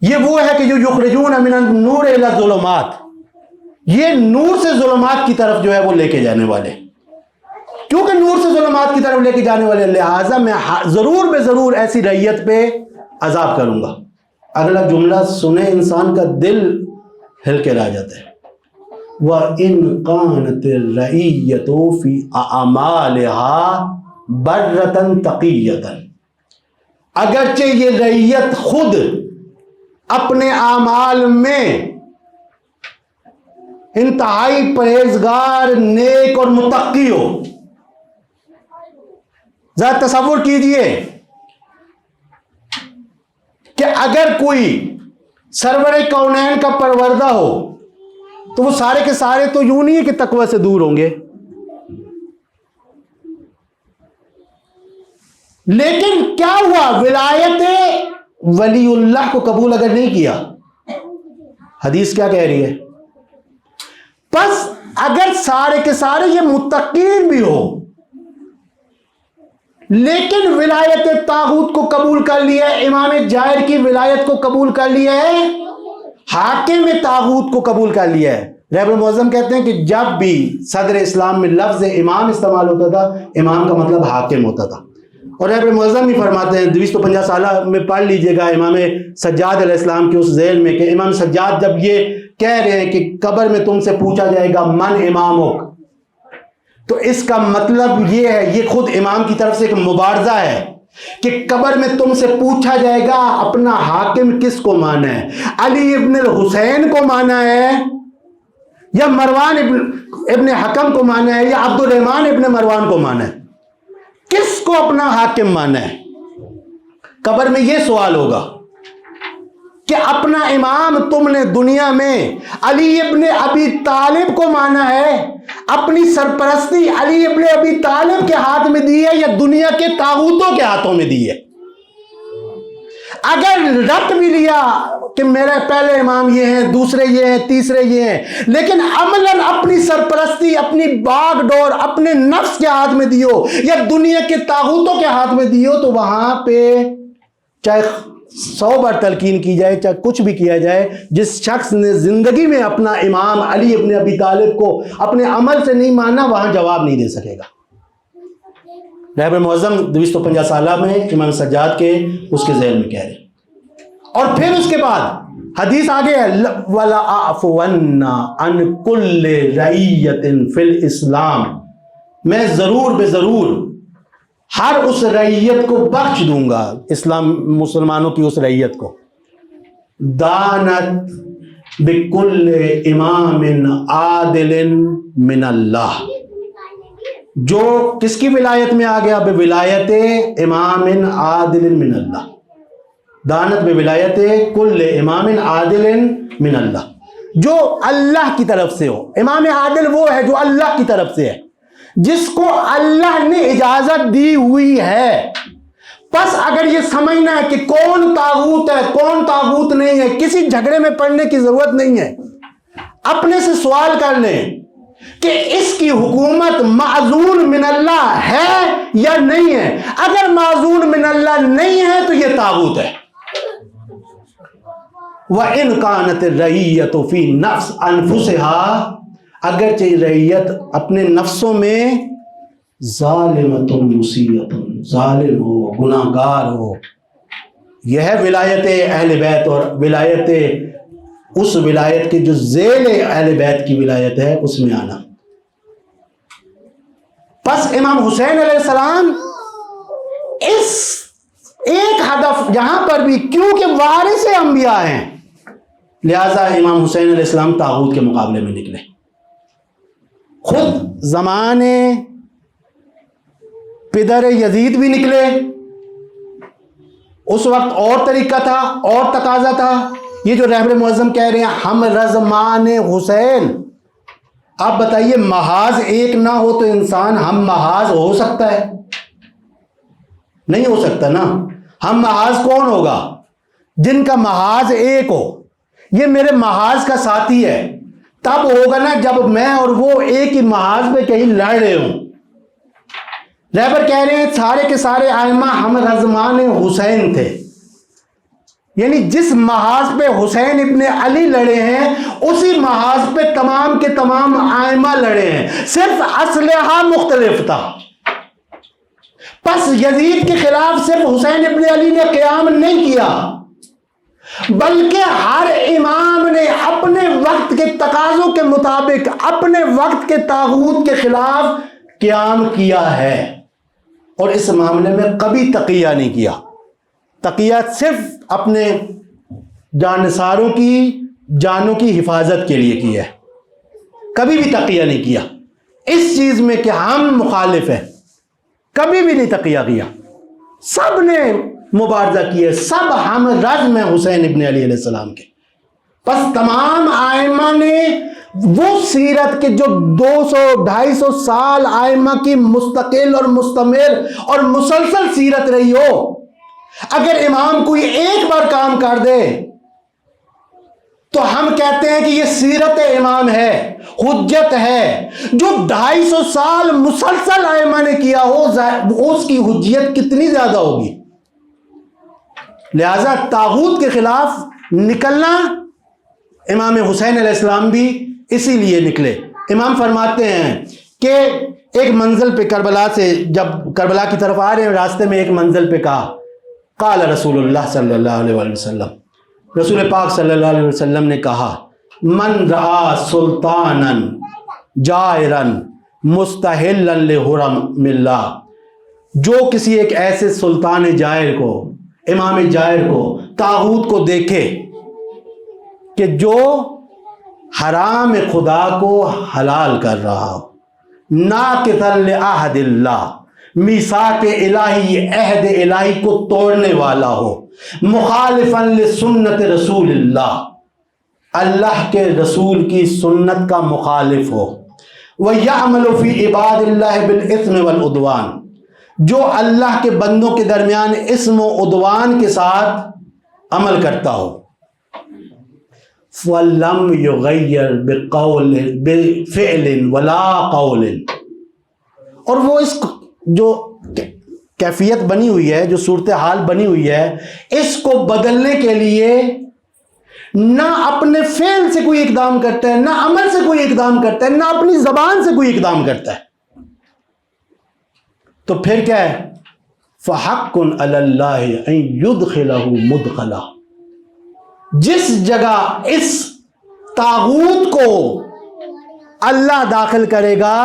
یہ وہ ہے کہ جو یخرجون من النور الی الظلمات، یہ نور سے ظلمات کی طرف جو ہے وہ لے کے جانے والے، کیونکہ نور سے ظلمات کی طرف لے کے جانے والے، لہٰذا میں ضرور بے ضرور ایسی رعیت پہ عذاب کروں گا۔ اگلا جملہ سنے انسان کا دل ہل کے رہ جاتا ہے، وَإِن قَانَتِ الرَّعِيَّةُ فِي أَعْمَالِهَا بَرَّةً تَقِيَّةً، اگرچہ یہ رعیت خود اپنے اعمال میں انتہائی پرہیزگار، نیک اور متقی ہو۔ ذرا تصور کیجئے کہ اگر کوئی سرور کونین کا پروردہ ہو تو وہ سارے کے سارے تو یوں نہیں ہے کہ تقوی سے دور ہوں گے، لیکن کیا ہوا؟ ولایت ولی اللہ کو قبول اگر نہیں کیا، حدیث کیا کہہ رہی ہے؟ بس اگر سارے کے سارے یہ متقین بھی ہو لیکن ولایت طاغوت کو قبول کر لیا ہے، امام جائر کی ولایت کو قبول کر لیا ہے، حاکم طاغوت کو قبول کر لیا ہے۔ رہبر معظم کہتے ہیں کہ جب بھی صدر اسلام میں لفظ امام استعمال ہوتا تھا، امام کا مطلب حاکم ہوتا تھا، اور رہبر معظم ہی فرماتے ہیں 250 سالہ میں پڑھ لیجئے گا امام سجاد علیہ السلام کے اس ذیل میں کہ امام سجاد جب یہ کہہ رہے ہیں کہ قبر میں تم سے پوچھا جائے گا من امامک، تو اس کا مطلب یہ ہے، یہ خود امام کی طرف سے ایک مبارزہ ہے کہ قبر میں تم سے پوچھا جائے گا اپنا حاکم کس کو مانا ہے، علی ابن الحسین کو مانا ہے یا مروان ابن حکم کو مانا ہے یا عبد الرحمن ابن مروان کو مانا ہے، کس کو اپنا حاکم مانا ہے؟ قبر میں یہ سوال ہوگا کہ اپنا امام تم نے دنیا میں علی ابن ابی طالب کو مانا ہے، اپنی سرپرستی علی ابن ابی طالب کے ہاتھ میں دی ہے یا دنیا کے طاغوتوں کے ہاتھوں میں دی ہے؟ اگر رٹ بھی لیا کہ میرے پہلے امام یہ ہیں، دوسرے یہ ہیں، تیسرے یہ ہیں، لیکن عملاً اپنی سرپرستی، اپنی باغ ڈور اپنے نفس کے ہاتھ میں دیو یا دنیا کے طاغوتوں کے ہاتھ میں دیو، تو وہاں پہ چاہے 100 بار تلقین کی جائے، چاہے کچھ بھی کیا جائے، جس شخص نے زندگی میں اپنا امام علی ابن ابی طالب کو اپنے عمل سے نہیں مانا، وہاں جواب نہیں دے سکے گا۔ رہبر معظم 250 سالہ میں امام سجاد کے اس کے ذہن میں کہہ رہے ہیں، اور پھر اس کے بعد حدیث آگے ہے وَلَأَعْفُوَنَّ عَنْ كُلِّ رَعِيَّةٍ فِي الْإِسْلَامِ، میں ضرور بے ضرور ہر اس رعیت کو بخش دوں گا، اسلام مسلمانوں کی اس رعیت کو، دانت بِكُلِّ امام عادل من اللہ، جو کس کی ولایت میں آ گیا؟ بولایت امام عادل من اللہ، دانت بولایت کل امام عادل من اللہ، جو اللہ کی طرف سے ہو۔ امام عادل وہ ہے جو اللہ کی طرف سے ہے، جس کو اللہ نے اجازت دی ہوئی ہے۔ بس اگر یہ سمجھنا ہے کہ کون طاغوت ہے کون طاغوت نہیں ہے، کسی جھگڑے میں پڑنے کی ضرورت نہیں ہے، اپنے سے سوال کر لیں کہ اس کی حکومت معزول من اللہ ہے یا نہیں ہے۔ اگر معزول من اللہ نہیں ہے تو یہ طاغوت ہے، وَإِنْ كَانَتِ الرَّعِيَّةُ فِي نَفْسِ أَنفُسِهَا، اگرچہ رعیت اپنے نفسوں میں ظالمۃ مسیۃ، ظالم ہو، گناہ گار ہو. یہ ہے ولایت اہل بیت، اور ولایت اس ولایت کے جو ذیل اہل بیت کی ولایت ہے اس میں آنا. پس امام حسین علیہ السلام اس ایک ہدف یہاں پر بھی، کیونکہ وارث انبیاء ہیں، لہذا امام حسین علیہ السلام طاغوت کے مقابلے میں نکلے. خود زمانے پدر یزید بھی نکلے، اس وقت اور طریقہ تھا، اور تقاضا تھا. یہ جو رہبر معظم کہہ رہے ہیں ہم رضمان حسین، آپ بتائیے محاذ ایک نہ ہو تو انسان ہم محاذ ہو سکتا ہے؟ نہیں ہو سکتا نا. ہم محاذ کون ہوگا؟ جن کا محاذ ایک ہو. یہ میرے محاذ کا ساتھی ہے، تب ہوگا نا جب میں اور وہ ایک ہی محاذ پہ کہیں لڑ رہے ہوں. رہبر کہہ رہے ہیں سارے کے سارے ائمہ ہم رضمان حسین تھے، یعنی جس محاذ پہ حسین ابن علی لڑے ہیں اسی محاذ پہ تمام کے تمام ائمہ لڑے ہیں، صرف اسلحہ مختلف تھا. پس یزید کے خلاف صرف حسین ابن علی نے قیام نہیں کیا، بلکہ ہر امام نے اپنے وقت کے تقاضوں کے مطابق اپنے وقت کے طاغوت کے خلاف قیام کیا ہے. اور اس معاملے میں کبھی تقیہ نہیں کیا. تقیہ صرف اپنے جانثاروں کی جانوں کی حفاظت کے لیے کیا ہے، کبھی بھی تقیہ نہیں کیا اس چیز میں کہ ہم مخالف ہیں. کبھی بھی نہیں تقیہ کیا. سب نے مبارزہ کیا، سب ہم رزم ہیں حسین ابن علی علیہ السلام کے. پس تمام ائمہ نے وہ سیرت کے جو 200-250 سال ائمہ کی مستقل اور مستمر اور مسلسل سیرت رہی ہو، اگر امام کوئی ایک بار کام کر دے تو ہم کہتے ہیں کہ یہ سیرت امام ہے، حجت ہے. جو 250 سال مسلسل ائمہ نے کیا ہو اس کی حجیت کتنی زیادہ ہوگی. لہذا طاغوت کے خلاف نکلنا امام حسین علیہ السلام بھی اسی لیے نکلے. امام فرماتے ہیں کہ ایک منزل پہ کربلا سے جب کربلا کی طرف آ رہے ہیں، راستے میں ایک منزل پہ کہا قال رسول اللہ صلی اللہ علیہ وسلم، رسول پاک صلی اللہ علیہ وسلم نے کہا من رعا سلطانا جائرا مستحلا لحرم اللہ، جو کسی ایک ایسے سلطان جائر کو، امام جائر کو، طاغوت کو دیکھے کہ جو حرام خدا کو حلال کر رہا ہو، ناقضا لعہد اللہ، میثاق الہی، عہد الہی کو توڑنے والا ہو، مخالفا لسنت رسول اللہ، اللہ کے رسول کی سنت کا مخالف ہو، وَيَعْمَلُ فِي عِبَادِ اللَّهِ بِالْإِثْمِ وَالْعُدْوَانِ، جو اللہ کے بندوں کے درمیان اسم و عدوان کے ساتھ عمل کرتا ہو، فَلَمْ يُغَيَّرْ بِفِعْلٍ وَلَا قَوْلٍ، اور وہ اس جو کیفیت بنی ہوئی ہے، جو صورتحال بنی ہوئی ہے، اس کو بدلنے کے لیے نہ اپنے فعل سے کوئی اقدام کرتا ہے، نہ عمل سے کوئی اقدام کرتا ہے، نہ اپنی زبان سے کوئی اقدام کرتا ہے. تو پھر کیا ہے؟ فَحَقٌ عَلَى اللَّهِ أَن يُدْخِلَهُ مُدْخَلًا، جس جگہ اس طاغوت کو اللہ داخل کرے گا،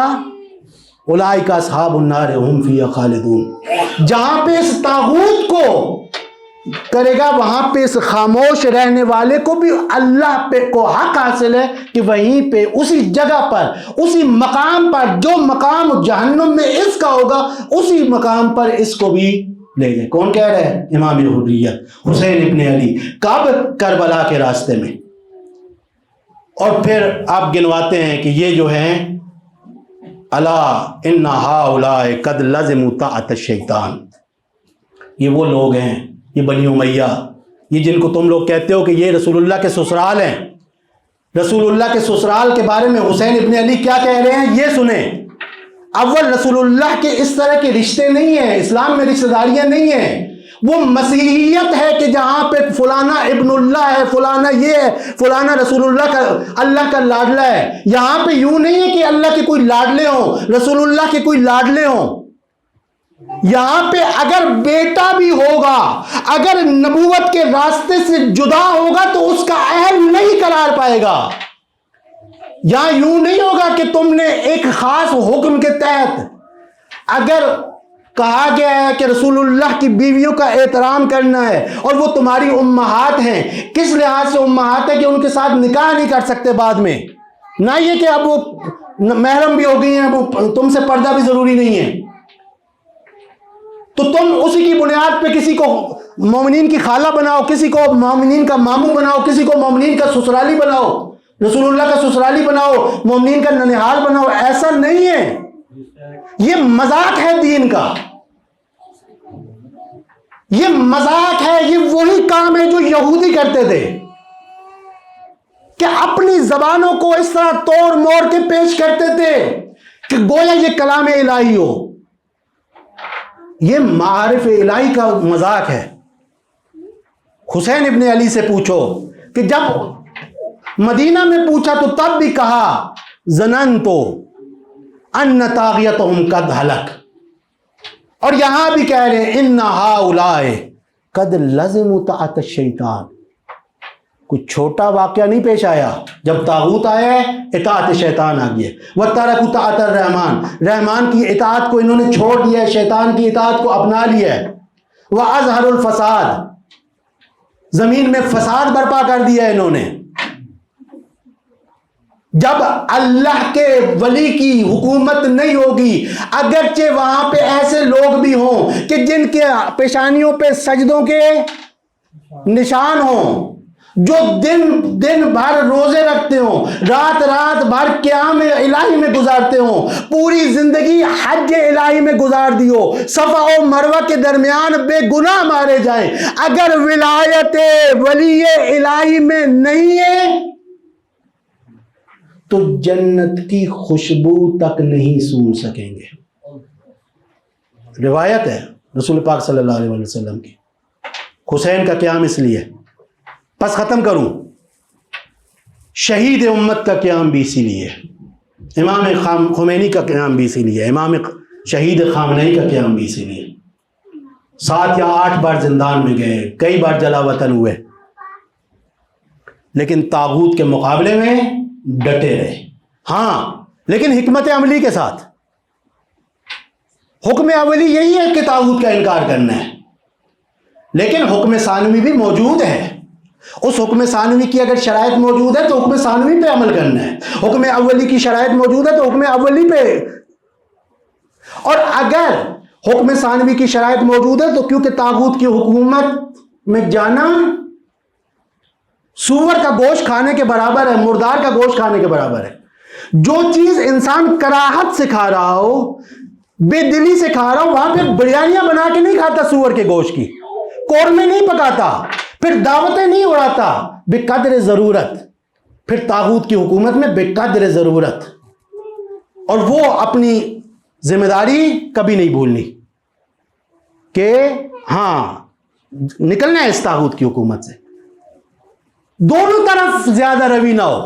اولئک اصحاب النار هم فیہا خالدون، جہاں پہ اس طاغوت کو کرے گا وہاں پہ اس خاموش رہنے والے کو بھی اللہ پہ کو حق حاصل ہے کہ وہیں پہ اسی جگہ پر، اسی مقام پر، جو مقام جہنم میں اس کا ہوگا اسی مقام پر اس کو بھی لے گئے. کون کہہ رہے ہیں؟ امام حریت حسین ابن علی، کب؟ کربلا کے راستے میں. اور پھر آپ گنواتے ہیں کہ یہ جو ہیں الا ان ہؤلاء قد لزموا طاعۃ الشیطان، یہ وہ لوگ ہیں، یہ بنی امیہ، یہ جن کو تم لوگ کہتے ہو کہ یہ رسول اللہ کے سسرال ہیں. رسول اللہ کے سسرال کے بارے میں حسین ابن علی کیا کہہ رہے ہیں یہ سنیں. اول رسول اللہ کے اس طرح کے رشتے نہیں ہیں، اسلام میں رشتہ داریاں نہیں ہیں. وہ مسیحیت ہے کہ جہاں پہ فلانا ابن اللہ ہے، فلانا یہ ہے، فلانا رسول اللہ کا اللہ کا لاڈلا ہے. یہاں پہ یوں نہیں ہے کہ اللہ کے کوئی لاڈلے ہوں، رسول اللہ کے کوئی لاڈلے ہوں. یہاں پہ اگر بیٹا بھی ہوگا، اگر نبوت کے راستے سے جدا ہوگا تو اس کا اہل نہیں قرار پائے گا. یہاں یوں نہیں ہوگا کہ تم نے ایک خاص حکم کے تحت، اگر کہا گیا ہے کہ رسول اللہ کی بیویوں کا احترام کرنا ہے اور وہ تمہاری امہات ہیں، کس لحاظ سے امہات ہیں کہ ان کے ساتھ نکاح نہیں کر سکتے بعد میں، نہ یہ کہ اب وہ محرم بھی ہو گئی ہیں، اب تم سے پردہ بھی ضروری نہیں ہے، تو تم اسی کی بنیاد پہ کسی کو مومنین کی خالہ بناؤ، کسی کو مومنین کا ماموں بناؤ، کسی کو مومنین کا سسرالی بناؤ، رسول اللہ کا سسرالی بناؤ، مومنین کا ننہال بناؤ. ایسا نہیں ہے، یہ مذاق ہے دین کا، یہ مذاق ہے. یہ وہی کام ہے جو یہودی کرتے تھے کہ اپنی زبانوں کو اس طرح توڑ موڑ کے پیش کرتے تھے کہ گویا یہ کلام الہی ہو. یہ معارف الہی کا مذاق ہے. حسین ابن علی سے پوچھو کہ جب مدینہ میں پوچھا تو تب بھی کہا ظننتو ان طاغیتہم قد ہلک، اور یہاں بھی کہہ رہے ہیں ان ہؤلاء قد لزموا طاعت الشیطان. کچھ چھوٹا واقعہ نہیں پیش آیا، جب طاغوت آیا ہے اطاعت شیطان آ گئی ہے. وَتَرَكُوا طاعت الرحمن، رحمان کی اطاعت کو انہوں نے چھوڑ دیا ہے، شیطان کی اطاعت کو اپنا لیا ہے. وَأَظْهَرُوا الْفَسَادَ، زمین میں فساد برپا کر دیا ہے انہوں نے. جب اللہ کے ولی کی حکومت نہیں ہوگی، اگرچہ وہاں پہ ایسے لوگ بھی ہوں کہ جن کے پیشانیوں پہ سجدوں کے نشان ہوں، جو دن بھر روزے رکھتے ہوں، رات بھر قیام الہی میں گزارتے ہوں، پوری زندگی حج الہی میں گزار دیو، صفا و مروہ کے درمیان بے گناہ مارے جائیں، اگر ولایت ولی الہی میں نہیں ہے تو جنت کی خوشبو تک نہیں سونگھ سکیں گے. روایت ہے رسول پاک صلی اللہ علیہ وسلم کی. حسین کا قیام اس لیے، بس ختم کروں، شہید امت کا قیام بھی اسی لیے، امام خمینی کا قیام بھی اسی لیے، امام شہید خامنئی کا قیام بھی اسی لیے. 7 یا 8 بار زندان میں گئے، کئی بار جلا وطن ہوئے، لیکن طاغوت کے مقابلے میں ڈٹے رہے. ہاں لیکن حکمت عملی کے ساتھ. حکم اولی یہی ہے کہ طاغوت کا انکار کرنا ہے، لیکن حکم ثانوی بھی موجود ہے. اس حکم ثانوی کی اگر شرائط موجود ہے تو حکم ثانوی پہ عمل کرنا ہے، حکم اولی کی شرائط موجود ہے تو حکم اولی پہ. اور اگر حکم ثانوی کی شرائط موجود ہے تو کیونکہ طاغوت کی حکومت میں جانا سور کا گوشت کھانے کے برابر ہے، مردار کا گوشت کھانے کے برابر ہے. جو چیز انسان کراہت سے کھا رہا ہو، بے دلی سے کھا رہا ہو، وہاں پہ بریانیاں بنا کے نہیں کھاتا سور کے گوشت کی، قورمے نہیں پکاتا، پھر دعوتیں نہیں اڑاتا، بے قدر ضرورت. پھر طاغوت کی حکومت میں بے قدر ضرورت، اور وہ اپنی ذمہ داری کبھی نہیں بھولنی کہ ہاں نکلنا ہے اس طاغوت کی حکومت سے. دونوں طرف زیادہ روی نہ ہو،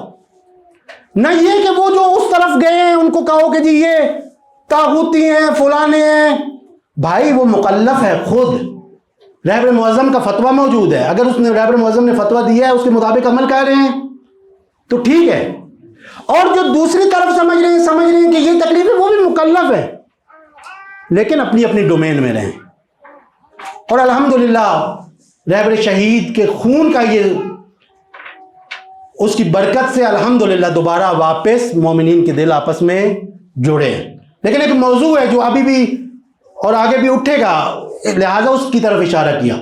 نہ یہ کہ وہ جو اس طرف گئے ہیں ان کو کہو کہ جی یہ طاغوتی ہیں فلانے ہیں. بھائی وہ مکلف ہے خود، رہبر معظم کا فتویٰ موجود ہے، اگر اس نے رہبر معظم نے فتویٰ دیا ہے اس کے مطابق عمل کر رہے ہیں تو ٹھیک ہے. اور جو دوسری طرف سمجھ رہے ہیں کہ یہ تکلیف ہے، وہ بھی مکلف ہے، لیکن اپنی اپنی ڈومین میں رہیں. اور الحمدللہ رہبر شہید کے خون کا یہ، اس کی برکت سے الحمدللہ دوبارہ واپس مومنین کے دل آپس میں جڑے. لیکن ایک موضوع ہے جو ابھی بھی اور آگے بھی اٹھے گا، لہذا اس کی طرف اشارہ کیا.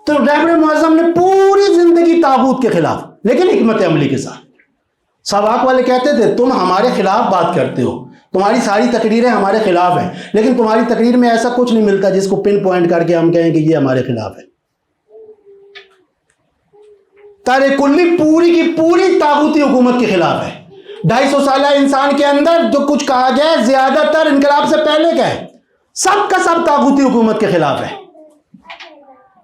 تو رہبر معظم نے پوری زندگی طاغوت کے خلاف، لیکن حکمت عملی کے ساتھ. سباق والے کہتے تھے تم ہمارے خلاف بات کرتے ہو، تمہاری ساری تقریریں ہمارے خلاف ہیں، لیکن تمہاری تقریر میں ایسا کچھ نہیں ملتا جس کو پن پوائنٹ کر کے ہم کہیں کہ یہ ہمارے خلاف ہے. تارے کلی پوری کی پوری طاغوتی حکومت کے خلاف ہے. 250 سالہ انسان کے اندر جو کچھ کہا گیا ہے زیادہ تر انقلاب سے پہلے کا ہے، سب کا سب طاغوتی حکومت کے خلاف ہے.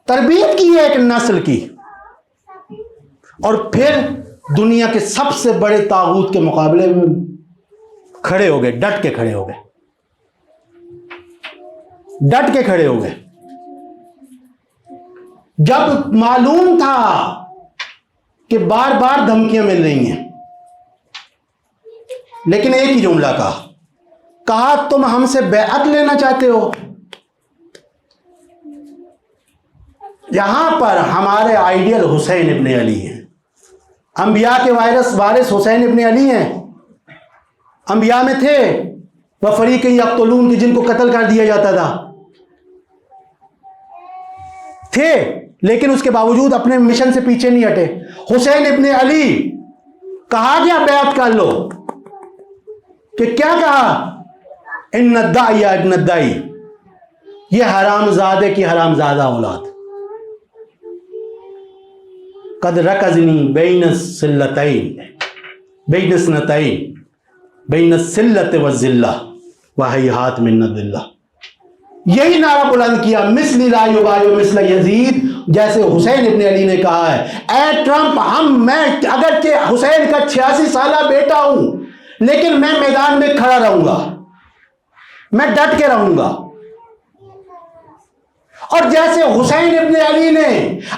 تربیت کی ہے ایک نسل کی، اور پھر دنیا کے سب سے بڑے طاغوت کے مقابلے میں کھڑے ہو گئے، ڈٹ کے کھڑے ہو گئے، ڈٹ کے کھڑے ہو گئے۔ جب معلوم تھا کہ بار بار دھمکیاں مل رہی ہیں، لیکن ایک ہی جملہ کہا تم ہم سے بیعت لینا چاہتے ہو؟ یہاں پر ہمارے آئیڈیل حسین ابن علی ہیں، انبیاء کے وارث حسین ابن علی ہیں، انبیاء میں تھے وہ فریق یقتلون کی جن کو قتل کر دیا جاتا تھا، تھے، لیکن اس کے باوجود اپنے مشن سے پیچھے نہیں ہٹے۔ حسین ابن علی کہا گیا بیعت کر لو، کہ کیا کہا؟ ان الداعی ابن الداعی، یہ حرام زادے کی حرام زادہ اولاد، قد رکزنی بین السلتین بین السنتین بین السلت والذلہ وہیہات من الذلہ، یہی نعرہ بلند کیا، مثل لا یبایع مثل یزید، جیسے حسین ابن علی نے کہا ہے اے ٹرمپ، میں اگرچہ حسین کا 86 سالہ بیٹا ہوں، لیکن میں میدان میں کھڑا رہوں گا، میں ڈٹ کے رہوں گا۔ اور جیسے حسین ابن علی نے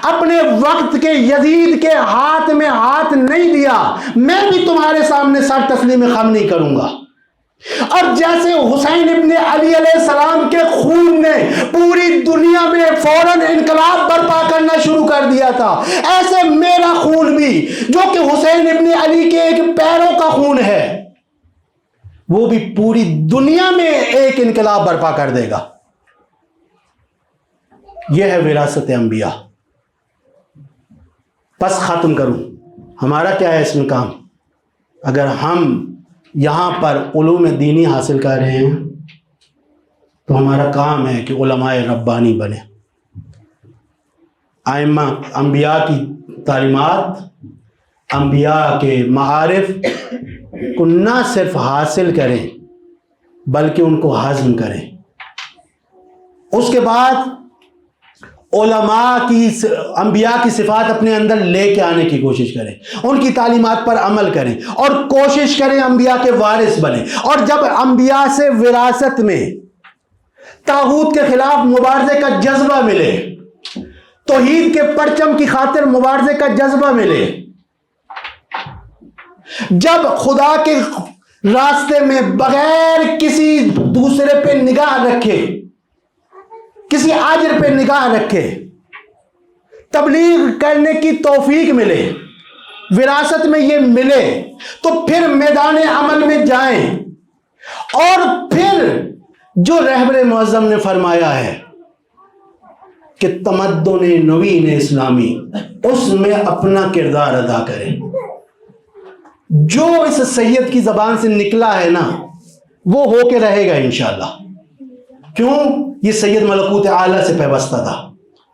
اپنے وقت کے یزید کے ہاتھ میں ہاتھ نہیں دیا، میں بھی تمہارے سامنے سر تسلیم خم نہیں کروں گا۔ اور جیسے حسین ابن علی علیہ السلام کے خون نے پوری دنیا میں فوراً انقلاب برپا کرنا شروع کر دیا تھا، ایسے میرا خون بھی، جو کہ حسین ابن علی کے ایک پیروں کا خون ہے، وہ بھی پوری دنیا میں ایک انقلاب برپا کر دے گا۔ یہ ہے وراثت انبیاء۔ بس ختم کروں، ہمارا کیا ہے اس میں کام؟ اگر ہم یہاں پر علوم دینی حاصل کر رہے ہیں تو ہمارا کام ہے کہ علماء ربانی بنے، ائمہ انبیاء کی تعلیمات، انبیاء کے معارف کو نہ صرف حاصل کریں بلکہ ان کو ہضم کریں۔ اس کے بعد علماء کی، انبیاء کی صفات اپنے اندر لے کے آنے کی کوشش کریں، ان کی تعلیمات پر عمل کریں، اور کوشش کریں انبیاء کے وارث بنیں۔ اور جب انبیاء سے وراثت میں طاغوت کے خلاف مبارزے کا جذبہ ملے، توحید کے پرچم کی خاطر مبارزے کا جذبہ ملے، جب خدا کے راستے میں بغیر کسی دوسرے پہ نگاہ رکھے، کسی اجر پہ نگاہ رکھے، تبلیغ کرنے کی توفیق ملے، وراثت میں یہ ملے، تو پھر میدان عمل میں جائیں۔ اور پھر جو رہبر معظم نے فرمایا ہے کہ تمدن نوین اسلامی، اس میں اپنا کردار ادا کریں۔ جو اس سید کی زبان سے نکلا ہے نا، وہ ہو کے رہے گا انشاءاللہ۔ کیوں؟ یہ سید ملکوت اعلیٰ سے پیوستہ تھا،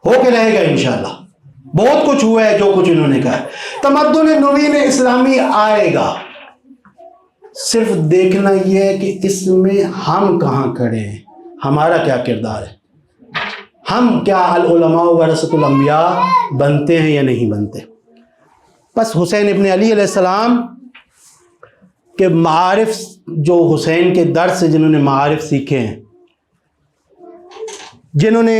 ہو کے رہے گا انشاءاللہ۔ بہت کچھ ہوا ہے جو کچھ انہوں نے کہا ہے۔ تمدن نوین اسلامی آئے گا، صرف دیکھنا یہ ہے کہ اس میں ہم کہاں کھڑے ہیں، ہمارا کیا کردار ہے، ہم کیا العلماء ورثۃ الانبیاء بنتے ہیں یا نہیں بنتے۔ بس حسین ابن علی علیہ السلام کے معارف، جو حسین کے در سے جنہوں نے معارف سیکھے ہیں، جنہوں نے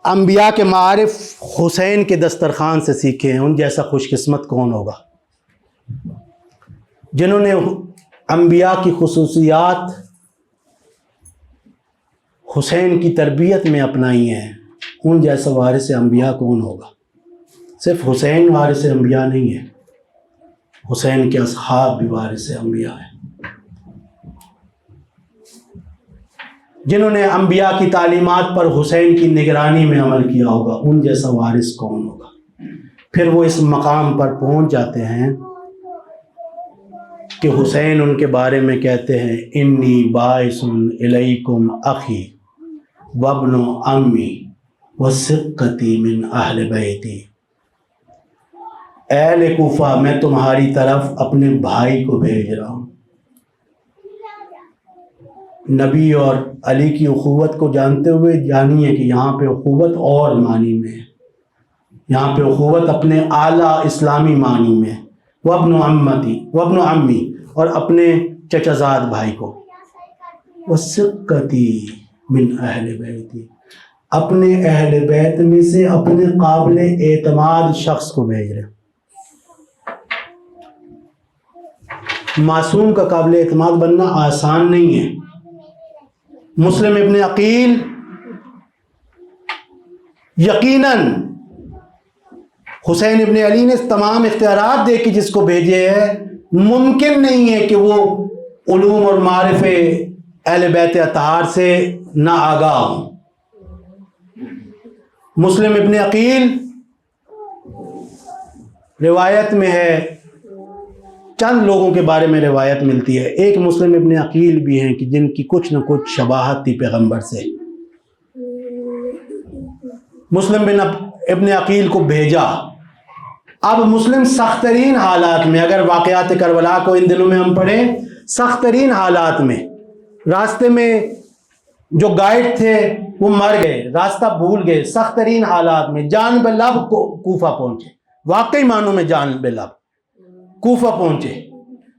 انبیاء کے معارف حسین کے دسترخوان سے سیکھے ہیں، ان جیسا خوش قسمت کون ہوگا؟ جنہوں نے انبیاء کی خصوصیات حسین کی تربیت میں اپنائی ہیں، ان جیسا وارث انبیاء کون ہوگا؟ صرف حسین وارث انبیاء نہیں ہے، حسین کے اصحاب بھی وارث انبیاء ہیں۔ جنہوں نے انبیاء کی تعلیمات پر حسین کی نگرانی میں عمل کیا ہوگا، ان جیسا وارث کون ہوگا؟ پھر وہ اس مقام پر پہنچ جاتے ہیں کہ حسین ان کے بارے میں کہتے ہیں انی باعث الیکم اخی وابن امی وثقتی من اہل بیتی، اہل کوفہ میں تمہاری طرف اپنے بھائی کو بھیج رہا ہوں۔ نبی اور علی کی اخوت کو جانتے ہوئے جانیے کہ یہاں پہ اخوت اور معنی میں ہے، یہاں پہ اخوت اپنے اعلیٰ اسلامی معنی میں، وابن عمتی، وابن عمی، اور اپنے چچا زاد بھائی کو، وثقتی من اہل بیتی، اپنے اہل بیت میں سے اپنے قابل اعتماد شخص کو بھیج رہے ہیں۔ معصوم کا قابل اعتماد بننا آسان نہیں ہے۔ مسلم ابن عقیل یقیناً حسین ابن علی نے تمام اختیارات دے کے جس کو بھیجے ہے، ممکن نہیں ہے کہ وہ علوم اور معارف اہل بیت اطہار سے نا آگاہ ہوں۔ مسلم ابن عقیل روایت میں ہے، چند لوگوں کے بارے میں روایت ملتی ہے، ایک مسلم ابن عقیل بھی ہیں کہ جن کی کچھ نہ کچھ شباہت تھی پیغمبر سے۔ مسلم ابن عقیل کو بھیجا۔ اب مسلم سخت ترین حالات میں، اگر واقعات کربلا کو ان دنوں میں ہم پڑھیں، سخت ترین حالات میں، راستے میں جو گائیڈ تھے وہ مر گئے، راستہ بھول گئے، سخت ترین حالات میں جان بے لب کوفہ پہنچے، واقعی معنوں میں جان بے لب کوفہ پہنچے،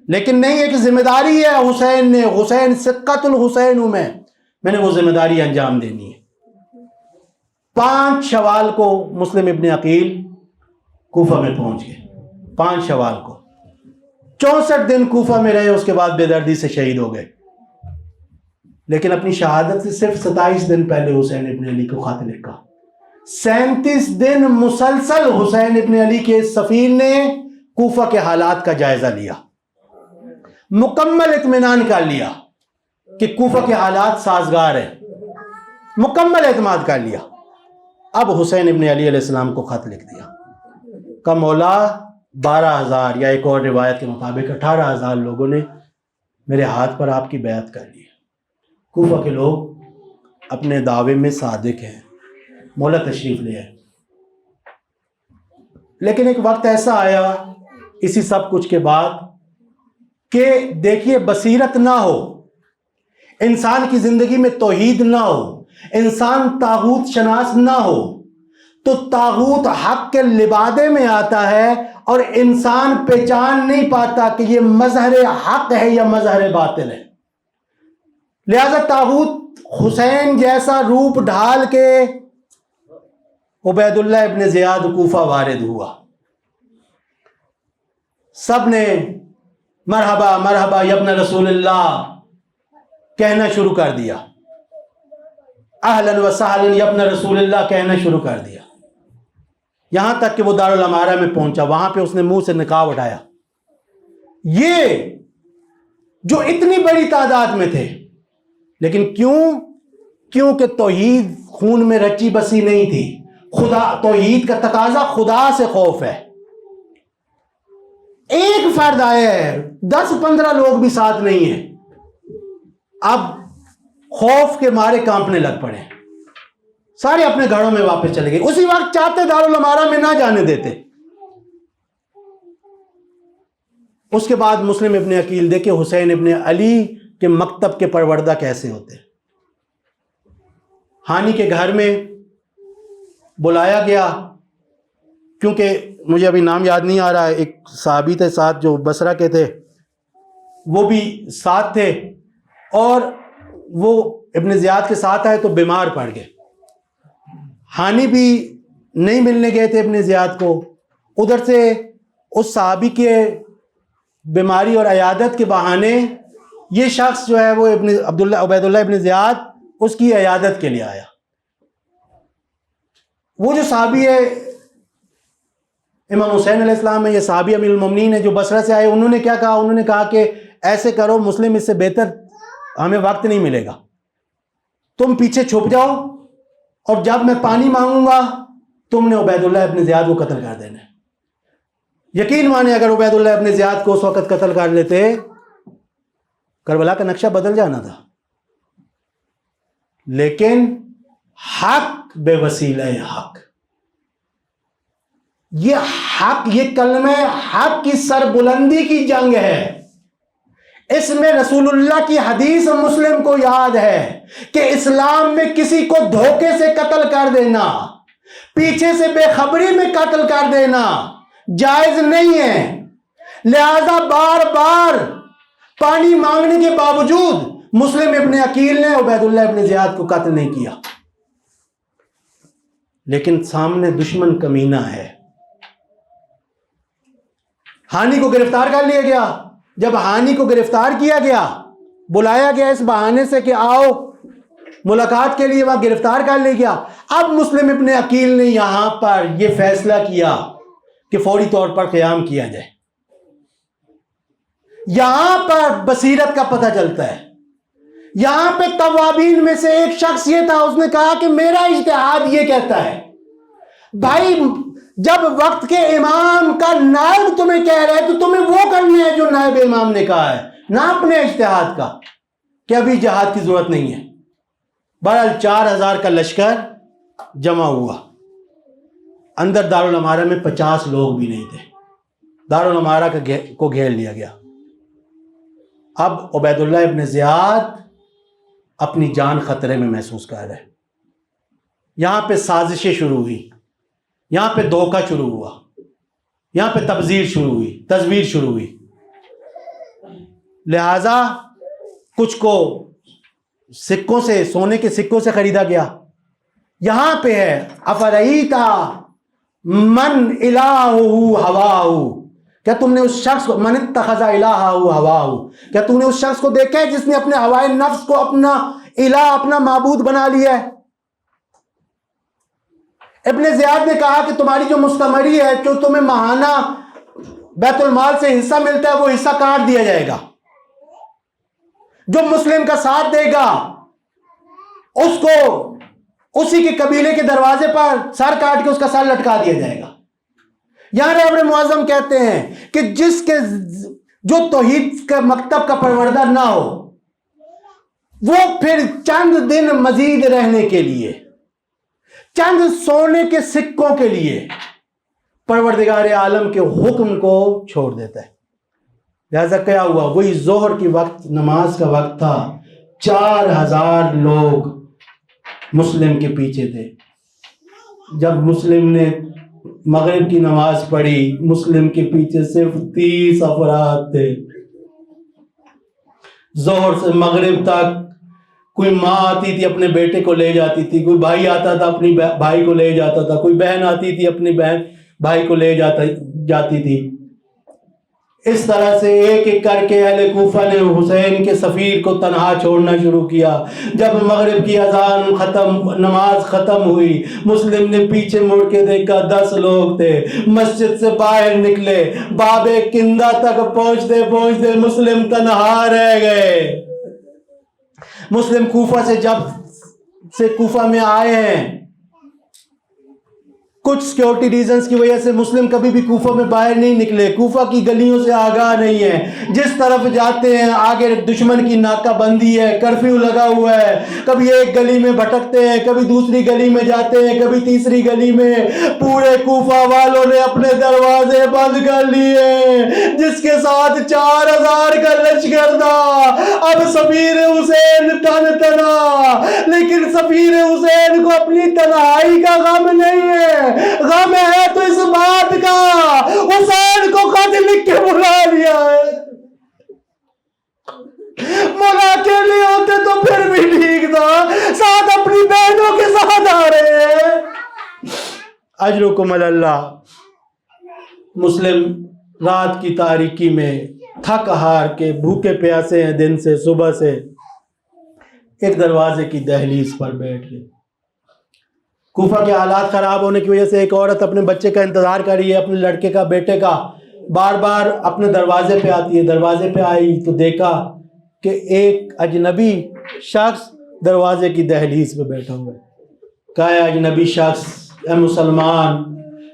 لیکن نہیں ہے کہ ذمہ داری ہے حسین نے، حسین سقۃ الحسین ہوں میں نے وہ ذمہ داری انجام دینی ہے۔ 5 شوال کو مسلم ابن عقیل کوفہ میں پہنچ گئے، 5 شوال کو 64 دن کوفہ میں رہے، اس کے بعد بے دردی سے شہید ہو گئے۔ لیکن اپنی شہادت سے صرف 27 دن پہلے حسین ابن علی کو خط لکھا۔ 37 دن مسلسل حسین ابن علی کے سفیر نے کوفہ کے حالات کا جائزہ لیا، مکمل اطمینان کر لیا کہ کوفہ کے حالات سازگار ہیں، مکمل اعتماد کر لیا۔ اب حسین ابن علی علیہ السلام کو خط لکھ دیا کہ مولا 12,000 یا ایک اور روایت کے مطابق 18,000 لوگوں نے میرے ہاتھ پر آپ کی بیعت کر لی۔ کوفہ کے لوگ اپنے دعوے میں صادق ہیں، مولا تشریف لے آئے۔ لیکن ایک وقت ایسا آیا اسی سب کچھ کے بعد کہ دیکھیے بصیرت نہ ہو، انسان کی زندگی میں توحید نہ ہو، انسان طاغوت شناس نہ ہو، تو طاغوت حق کے لبادے میں آتا ہے اور انسان پہچان نہیں پاتا کہ یہ مظہر حق ہے یا مظہر باطل ہے۔ لہذا طاغوت حسین جیسا روپ ڈھال کے عبید اللہ ابن زیاد کوفہ وارد ہوا، سب نے مرحبا مرحبا یا ابن رسول اللہ کہنا شروع کر دیا، اہلا و سہلا یا ابن رسول اللہ کہنا شروع کر دیا، یہاں تک کہ وہ دارالامارہ میں پہنچا، وہاں پہ اس نے منہ سے نقاب اٹھایا۔ یہ جو اتنی بڑی تعداد میں تھے، لیکن کیونکہ توحید خون میں رچی بسی نہیں تھی، خدا توحید کا تقاضا خدا سے خوف ہے۔ ایک فرد آیا ہے، 10-15 لوگ بھی ساتھ نہیں ہیں، اب خوف کے مارے کانپنے لگ پڑے، سارے اپنے گھروں میں واپس چلے گئے۔ اسی وقت چاہتے دارالامارہ میں نہ جانے دیتے۔ اس کے بعد مسلم ابن عقیل دیکھے حسین ابن علی کے مکتب کے پروردہ کیسے ہوتے۔ ہانی کے گھر میں بلایا گیا، کیونکہ مجھے ابھی نام یاد نہیں آ رہا ہے، ایک صحابی تھے ساتھ جو بصرہ کے تھے، وہ بھی ساتھ تھے، اور وہ ابن زیاد کے ساتھ آئے تو بیمار پڑ گئے۔ ہانی بھی نہیں ملنے گئے تھے ابن زیاد کو، ادھر سے اس صحابی کے بیماری اور عیادت کے بہانے یہ شخص جو ہے وہ عبید اللہ ابن زیاد اس کی عیادت کے لیے آیا۔ وہ جو صحابی ہے امام حسین علیہ السلام ہے، یہ صحابی امیر المومنین ہے جو بصرہ سے آئے، انہوں نے کیا کہا؟ انہوں نے کہا کہ ایسے کرو مسلم، اس سے بہتر ہمیں وقت نہیں ملے گا، تم پیچھے چھپ جاؤ اور جب میں پانی مانگوں گا تم نے عبید اللہ ابن زیاد کو قتل کر دینا ہے۔ یقین مانے اگر عبید اللہ ابن زیاد کو اس وقت قتل کر لیتے کربلا کا نقشہ بدل جانا تھا، لیکن حق بے وسیلہ حق، یہ حق، یہ کلمہ حق کی سربلندی کی جنگ ہے۔ اس میں رسول اللہ کی حدیث مسلم کو یاد ہے کہ اسلام میں کسی کو دھوکے سے قتل کر دینا، پیچھے سے بے خبری میں قتل کر دینا جائز نہیں ہے. لہذا بار بار پانی مانگنے کے باوجود مسلم ابن عقیل نے عبید اللہ ابن زیاد کو قتل نہیں کیا. لیکن سامنے دشمن کمینہ ہے. ہانی کو گرفتار کر لیا گیا. جب ہانی کو گرفتار کیا گیا، بلایا گیا اس بہانے سے کہ آؤ ملاقات کے لیے، وہاں گرفتار کر لیا گیا. اب مسلم ابن عقیل نے یہاں پر یہ فیصلہ کیا کہ فوری طور پر قیام کیا جائے. یہاں پر بصیرت کا پتہ چلتا ہے. یہاں پہ توابین میں سے ایک شخص یہ تھا، اس نے کہا کہ میرا اجتہاد یہ کہتا ہے. بھائی جب وقت کے امام کا نائب تمہیں کہہ رہا ہے تو تمہیں وہ کرنا ہے جو نائب امام نے کہا ہے، نہ اپنے اجتہاد کا کہ ابھی جہاد کی ضرورت نہیں ہے. بہرحال 4000 کا لشکر جمع ہوا. اندر دارالعمارہ میں 50 لوگ بھی نہیں تھے. دارالعمارہ کو گھیر لیا گیا. اب عبید اللہ ابن زیاد اپنی جان خطرے میں محسوس کر رہے. یہاں پہ سازشیں شروع ہوئی، یہاں پہ دھوکہ شروع ہوا، یہاں پہ تبذیر شروع ہوئی، تزویر شروع ہوئی. لہذا کچھ کو سکوں سے، سونے کے سکوں سے خریدا گیا. یہاں پہ ہے افرئیتا من الہہ ہواہ، کیا تم نے اس شخص کو، من اتخذ الہہ ہواہ، کیا تم نے اس شخص کو دیکھا ہے جس نے اپنے ہوائے نفس کو اپنا الہ، اپنا معبود بنا لیا ہے؟ ابن زیاد نے کہا کہ تمہاری جو مستمری ہے، جو تمہیں ماہانہ بیت المال سے حصہ ملتا ہے، وہ حصہ کاٹ دیا جائے گا. جو مسلم کا ساتھ دے گا اس کو اسی کے قبیلے کے دروازے پر سر کاٹ کے اس کا سر لٹکا دیا جائے گا. یہاں رہبر معظم کہتے ہیں کہ جس کے جو توحید کا مکتب کا پروردہ نہ ہو، وہ پھر چند دن مزید رہنے کے لیے، چند سونے کے سکوں کے لیے پروردگار عالم کے حکم کو چھوڑ دیتا ہے. لہذا کیا ہوا؟ وہی ظہر کی وقت نماز کا وقت تھا. 4000 لوگ مسلم کے پیچھے تھے. جب مسلم نے مغرب کی نماز پڑھی، مسلم کے پیچھے صرف 30 افراد تھے. ظہر سے مغرب تک کوئی ماں آتی تھی اپنے بیٹے کو لے جاتی تھی، کوئی بھائی آتا تھا اپنی بھائی کو لے جاتا تھا، کوئی بہن آتی تھی اپنی بہن بھائی کو لے جاتی تھی. اس طرح سے ایک ایک کر کے اہل کوفہ نے حسین کے سفیر کو تنہا چھوڑنا شروع کیا. جب مغرب کی اذان ختم، نماز ختم ہوئی، مسلم نے پیچھے مڑ کے دیکھا 10 لوگ تھے. مسجد سے باہر نکلے، باب کندہ تک پہنچتے پہنچتے مسلم تنہا رہ گئے. مسلم کوفہ سے جب سے کوفہ میں آئے ہیں، کچھ سیکیورٹی ریزنز کی وجہ سے مسلم کبھی بھی کوفہ میں باہر نہیں نکلے، کوفہ کی گلیوں سے آگاہ نہیں ہے. جس طرف جاتے ہیں آگے دشمن کی ناکہ بندی ہے، کرفیو لگا ہوا ہے. کبھی ایک گلی میں بھٹکتے ہیں، کبھی دوسری گلی میں جاتے ہیں، کبھی تیسری گلی میں. پورے کوفہ والوں نے اپنے دروازے بند کر لیے، جس کے ساتھ 4000 کا لشکر تھا. اب سفیر حسین تن تنا، لیکن سفیر حسین کو اپنی تنہائی کا غم نہیں ہے. غم ہے تو اس بات کا حسین کو خط لکھ کے بلا لیا ہے. ملا کے لیے ہوتے تو پھر بھی ٹھیک تھا، ساتھ اپنی بہنوں کے ساتھ آ رہے ہیں. اجرکم اللہ. مسلم رات کی تاریکی میں تھک ہار کے بھوکے پیاسے ہیں دن سے، صبح سے، ایک دروازے کی دہلیز پر بیٹھ گئے. کوفہ کے حالات خراب ہونے کی وجہ سے ایک عورت اپنے بچے کا انتظار کر رہی ہے، اپنے لڑکے کا، بیٹے کا. بار بار اپنے دروازے پہ آتی ہے. دروازے پہ آئی تو دیکھا کہ ایک اجنبی شخص دروازے کی دہلیز پہ بیٹھا ہوا ہے. کہا ہے اجنبی شخص، اے مسلمان،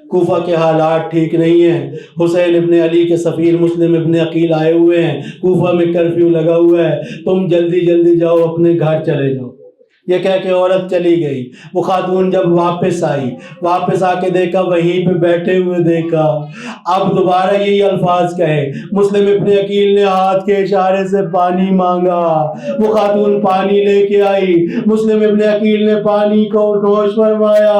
کوفہ کے حالات ٹھیک نہیں ہیں. حسین ابن علی کے سفیر مسلم ابن عقیل آئے ہوئے ہیں، کوفہ میں کرفیو لگا ہوا ہے، تم جلدی جلدی جاؤ، اپنے گھر چلے جاؤ. یہ کہہ کے عورت چلی گئی. وہ خاتون جب واپس آئی، واپس آ کے دیکھا وہیں پہ بیٹھے ہوئے دیکھا. اب دوبارہ یہی الفاظ کہے. مسلم ابن عقیل نے ہاتھ کے اشارے سے پانی مانگا. وہ خاتون پانی لے کے آئی. مسلم ابن عقیل نے پانی کو نوش فرمایا.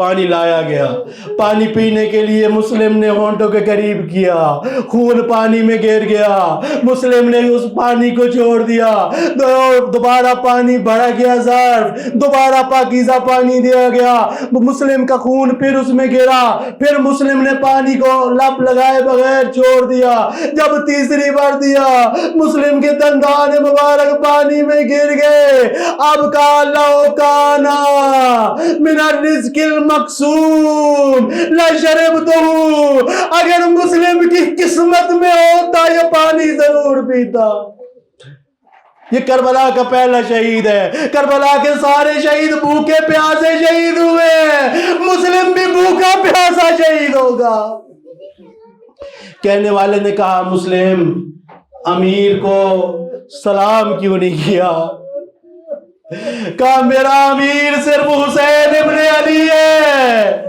پانی لایا گیا، پانی پینے کے لیے مسلم نے ہونٹوں کے قریب کیا، خون پانی میں گر گیا، مسلم نے اس پانی کو چھوڑ دیا، دوبارہ پانی بھرا گیا ظرف، دوبارہ پاکیزہ پانی دیا گیا، مسلم کا خون پھر اس میں گرا، پھر مسلم نے پانی کو لپ لگائے بغیر چھوڑ دیا، جب تیسری بار دیا مسلم کے دندان مبارک پانی میں گر گئے۔ اب کہا لو کانا من الرزق المقسوم لشربتہ، اگر مسلم کی قسمت میں ہوتا یہ پانی ضرور پیتا۔ یہ کربلا کا پہلا شہید ہے، کربلا کے سارے شہید بھوکے پیاسے شہید ہوئے ہیں، مسلم بھی بھوکا پیاسا شہید ہوگا۔ کہنے والے نے کہا مسلم امیر کو سلام کیوں نہیں کیا؟ کہا میرا امیر صرف حسین ابن علی ہے۔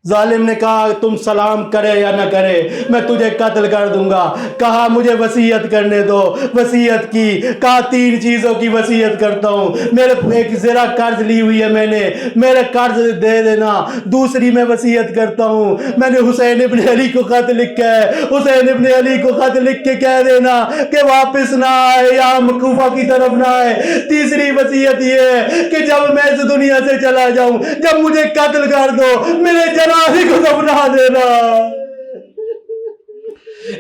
ظالم نے کہا تم سلام کرے یا نہ کرے میں تجھے قتل کر دوں گا۔ کہا مجھے وصیت کرنے دو، وصیت کی، کہا 3 چیزوں کی وصیت کرتا ہوں، میرے ایک ذرا قرض لی ہوئی ہے میں نے، میرے قرض دے دینا، دوسری میں وصیت کرتا ہوں میں نے حسین ابن علی کو خط لکھا ہے، حسین ابن علی کو خط لکھ کے کہہ دینا کہ واپس نہ آئے یا کوفہ کی طرف نہ آئے، تیسری وصیت یہ ہے کہ جب میں اس دنیا سے چلا جاؤں جب مجھے قتل کر دو میرے جنازے کو دفنا دینا۔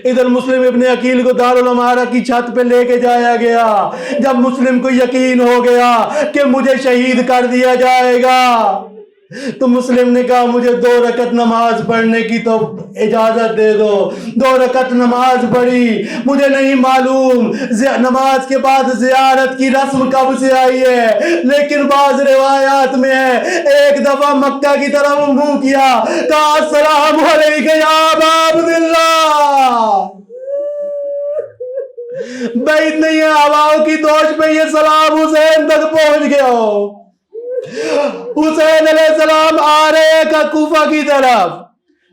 ادھر مسلم ابن عقیل کو دارالعمارہ کی چھت پہ لے کے جایا گیا۔ جب مسلم کو یقین ہو گیا کہ مجھے شہید کر دیا جائے گا تو مسلم نے کہا مجھے 2 رکعت نماز پڑھنے کی تو اجازت دے دو۔ 2 رکعت نماز پڑھی، مجھے نہیں معلوم نماز کے بعد زیارت کی رسم کب سے آئی ہے، لیکن بعض روایات میں ہے ایک دفعہ مکہ کی طرف منہ کیا، کہا السلام علیکم یا ابا عبداللہ۔ بعید نہیں ہے ہواؤں کی دوش پہ یہ سلام حسین تک پہنچ گیا ہو۔ حسین علیہ السلام آ رہے ہیں کوفہ کی طرف،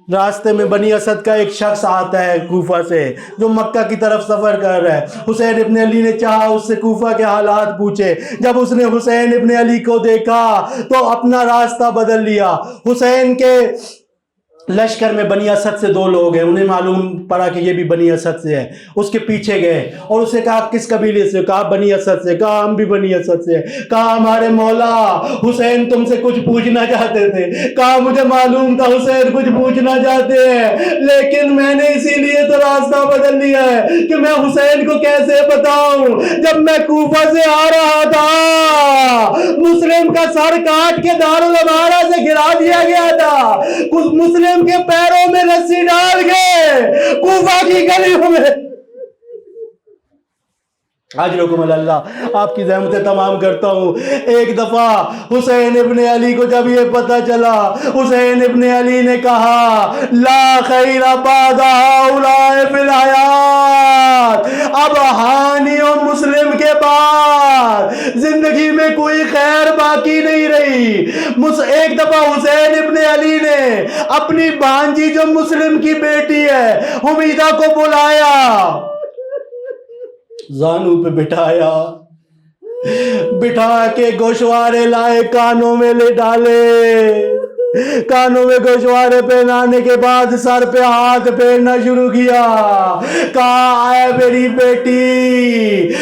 راستے میں بنی اسد کا ایک شخص آتا ہے کوفہ سے جو مکہ کی طرف سفر کر رہا ہے۔ حسین ابن علی نے چاہا اس سے کوفہ کے حالات پوچھے، جب اس نے حسین ابن علی کو دیکھا تو اپنا راستہ بدل لیا۔ حسین کے لشکر میں بنی اسد سے 2 لوگ ہیں، انہیں معلوم پڑا کہ یہ بھی بنی اسد سے ہے، اس کے پیچھے گئے اور اسے کہا کس قبیلے سے؟ کہا بنی اسد سے۔ کہا ہم بھی بنی اسد سے۔ کہا ہمارے مولا حسین تم سے کچھ پوچھنا چاہتے تھے۔ کہا مجھے معلوم تھا حسین کچھ پوچھنا چاہتے ہیں، لیکن میں نے اسی لیے تو راستہ بدل لیا ہے کہ میں حسین کو کیسے بتاؤں۔ جب میں کوفہ سے آ رہا تھا مسلم کا سر کاٹ کے دارالعمارہ سے گرا دیا گیا تھا، کچھ مسلم کے پیروں میں رسی ڈال کے کوفہ کی گلیوں میں۔ اجرکم اللہ، آپ کی زحمتیں تمام کرتا ہوں۔ ایک دفعہ حسین ابن علی کو جب یہ پتہ چلا، حسین ابن علی نے کہا لا خیر بعد ہؤلاء فی الحیات، اب ہانی و مسلم کے بعد زندگی میں کوئی خیر باقی نہیں رہی۔ ایک دفعہ حسین ابن علی نے اپنی بھانجی جو مسلم کی بیٹی ہے حمیدہ کو بلایا، زانو پہ بٹھایا، بٹھا کے گوشوارے لائے کانوں میں لے ڈالے، کانوں میں گوشوارے پہنانے کے بعد سر پہ ہاتھ پھیرنا شروع کیا۔ کہا اے میری بیٹی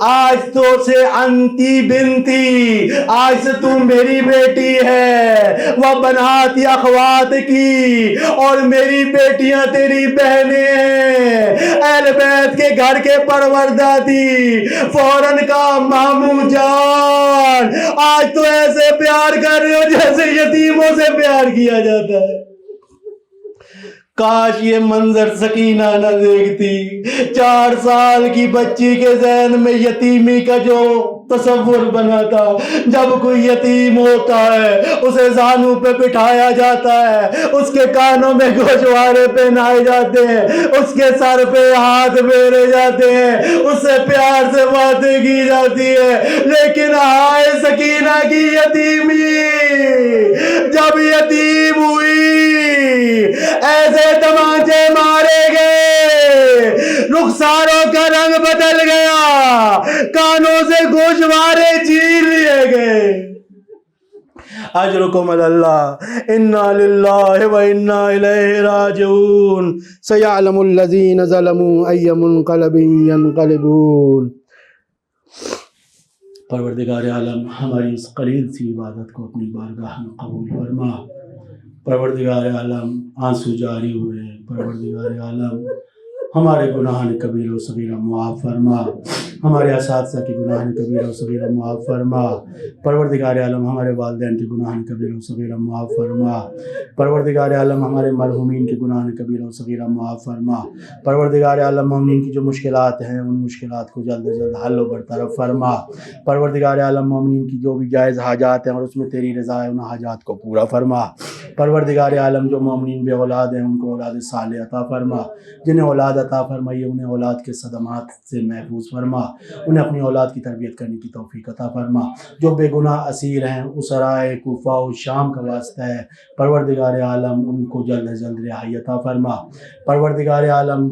آج تو سے انتی بنتی، آج سے تم میری بیٹی ہے، وہ بناتی اخوات کی، اور میری بیٹیاں تیری بہنیں ہیں، اہل بیت کے گھر کے پروردہ تھی۔ فوراً کہا ماموں جان آج تو ایسے پیار کر رہے ہو جیسے یتیموں سے پیار کیا جاتا ہے۔ کاش یہ منظر سکینہ نہ دیکھتی، 4 سال کی بچی کے ذہن میں یتیمی کا جو تصور بنا تھا، جب کوئی یتیم ہوتا ہے اسے زانو پہ بٹھایا جاتا ہے، اس کے کانوں میں گوشوارے پہنائے جاتے ہیں، اس کے سر پہ ہاتھ پھیرے جاتے ہیں، اس سے پیار سے باتیں کی جاتی ہے، لیکن ہائے سکینہ کی یتیمی، جب یتیم ہوئی ایسے تمانچے مارے گئے، رخساروں کا رنگ بدل گیا، کانوں سے گوشوارے چیر لیے گئے۔ اجرکم علی اللہ انا للہ و انا الیہ راجعون سیعلم الذین ظلموا ای منقلب ینقلبون۔ پروردگار عالم ہماری اس قلیل سی عبادت کو اپنی بارگاہ میں قبول فرما۔ پروردگار عالم آنسو جاری ہوئے، پروردگار عالم ہمارے گناہ کبیر و صغیرہ معاف فرما، ہمارے اساتذہ کے گناہ کبیر و صغیرہ معاف فرما، پروردگار عالم ہمارے والدین کے گناہ کبیر و صغیرہ معاف فرما، پروردگار عالم ہمارے مرحومین کے گناہ کبیر و صغیرہ معاف فرما، پروردگار عالم مومنین کی جو مشکلات ہیں ان مشکلات کو جلد از جلد حل و برطرف فرما، پروردگار عالم مومنین کی جو بھی جائز حاجات ہیں اور اس میں تیری رضا ہے ان حاجات کو پورا فرما، پروردگار عالم جو مومنین بے اولاد ہیں ان کو اولاد صالح عطا فرما، جنہیں اولاد عطا فرمائیے انہیں اولاد کے صدمات سے محفوظ فرما، انہیں اپنی اولاد کی تربیت کرنے کی توفیق عطا فرما، جو بے گناہ اسیر ہیں اسرائے کوفہ و شام کا واسطہ ہے پروردگار عالم ان کو جلد از جلد رہائی عطا فرما، پروردگار عالم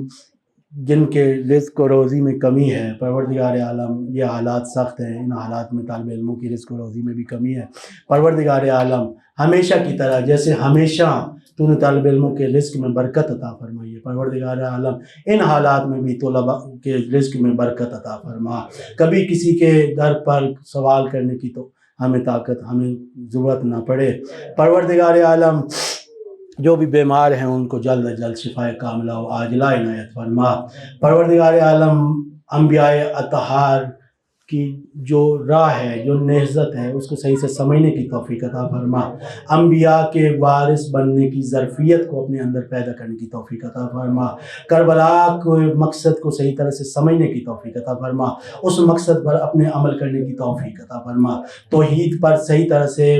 جن کے رزق و روزی میں کمی ہے پروردگار عالم یہ حالات سخت ہیں، ان حالات میں طالب علموں کی رزق و روزی میں بھی کمی ہے، پروردگار عالم ہمیشہ کی طرح جیسے ہمیشہ تو نے طالب علموں کے رزق میں برکت عطا فرمائی ہے، پروردگار عالم ان حالات میں بھی طلباء کے رزق میں برکت عطا فرما، کبھی کسی کے در پر سوال کرنے کی تو ہمیں طاقت ہمیں ضرورت نہ پڑے، پروردگار عالم جو بھی بیمار ہیں ان کو جلد از جلد شفاء کاملہ و عاجلہ عنایت فرما، پروردگار عالم انبیاء اطہار کی جو راہ ہے جو نہضت ہے اس کو صحیح سے سمجھنے کی توفیق عطا فرما، انبیاء کے وارث بننے کی ظرفیت کو اپنے اندر پیدا کرنے کی توفیق عطا فرما، کربلا کے مقصد کو صحیح طرح سے سمجھنے کی توفیق عطا فرما، اس مقصد پر اپنے عمل کرنے کی توفیق عطا فرما، توحید پر صحیح طرح سے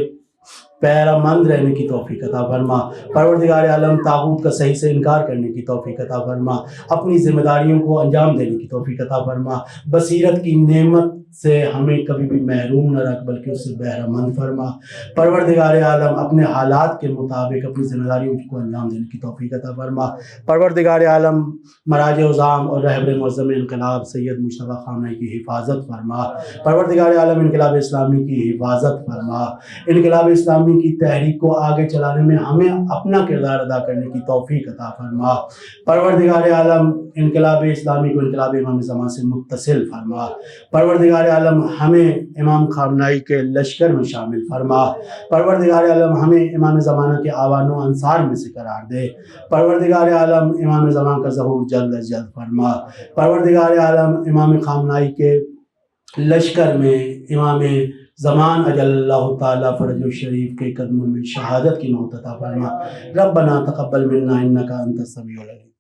پیرا مند رہنے کی توفیق عطا فرما، پروردگار عالم طاغوت کا صحیح سے انکار کرنے کی توفیق عطا فرما، اپنی ذمہ داریوں کو انجام دینے کی توفیق عطا فرما، بصیرت کی نعمت سے ہمیں کبھی بھی محروم نہ رکھ بلکہ اس سے بہرہ مند فرما، پروردگار عالم اپنے حالات کے مطابق اپنی ذمہ داریوں کو انجام دینے کی توفیق عطا فرما، پروردگار عالم مراج عظام اور رہبر معظم انقلاب سید مجتبیٰ خامنہئی کی حفاظت فرما، پروردگار عالم انقلاب اسلامی کی حفاظت فرما، انقلاب اسلامی کی تحریک کو آگے چلانے میں ہمیں اپنا کردار ادا کرنے کی توفیق عطا فرما، پروردگار عالم انقلاب اسلامی کو انقلاب امام زمان سے متصل فرما، پروردگار عالم ہمیں امام خامنہئی کے لشکر میں شامل فرما، پروردگار عالم ہمیں امام زمانہ کے آوان و انصار میں سے قرار دے، پروردگار عالم امام زمان کا ظہور جلد از جلد فرما، پروردگار عالم امام خامنہئی کے لشکر میں امام زمان اجل اللہ تعالیٰ فرج الشریف کے قدموں میں شہادت کی موت عطا فرما، ربنا تقبل منا انک انت السمیع العلیم۔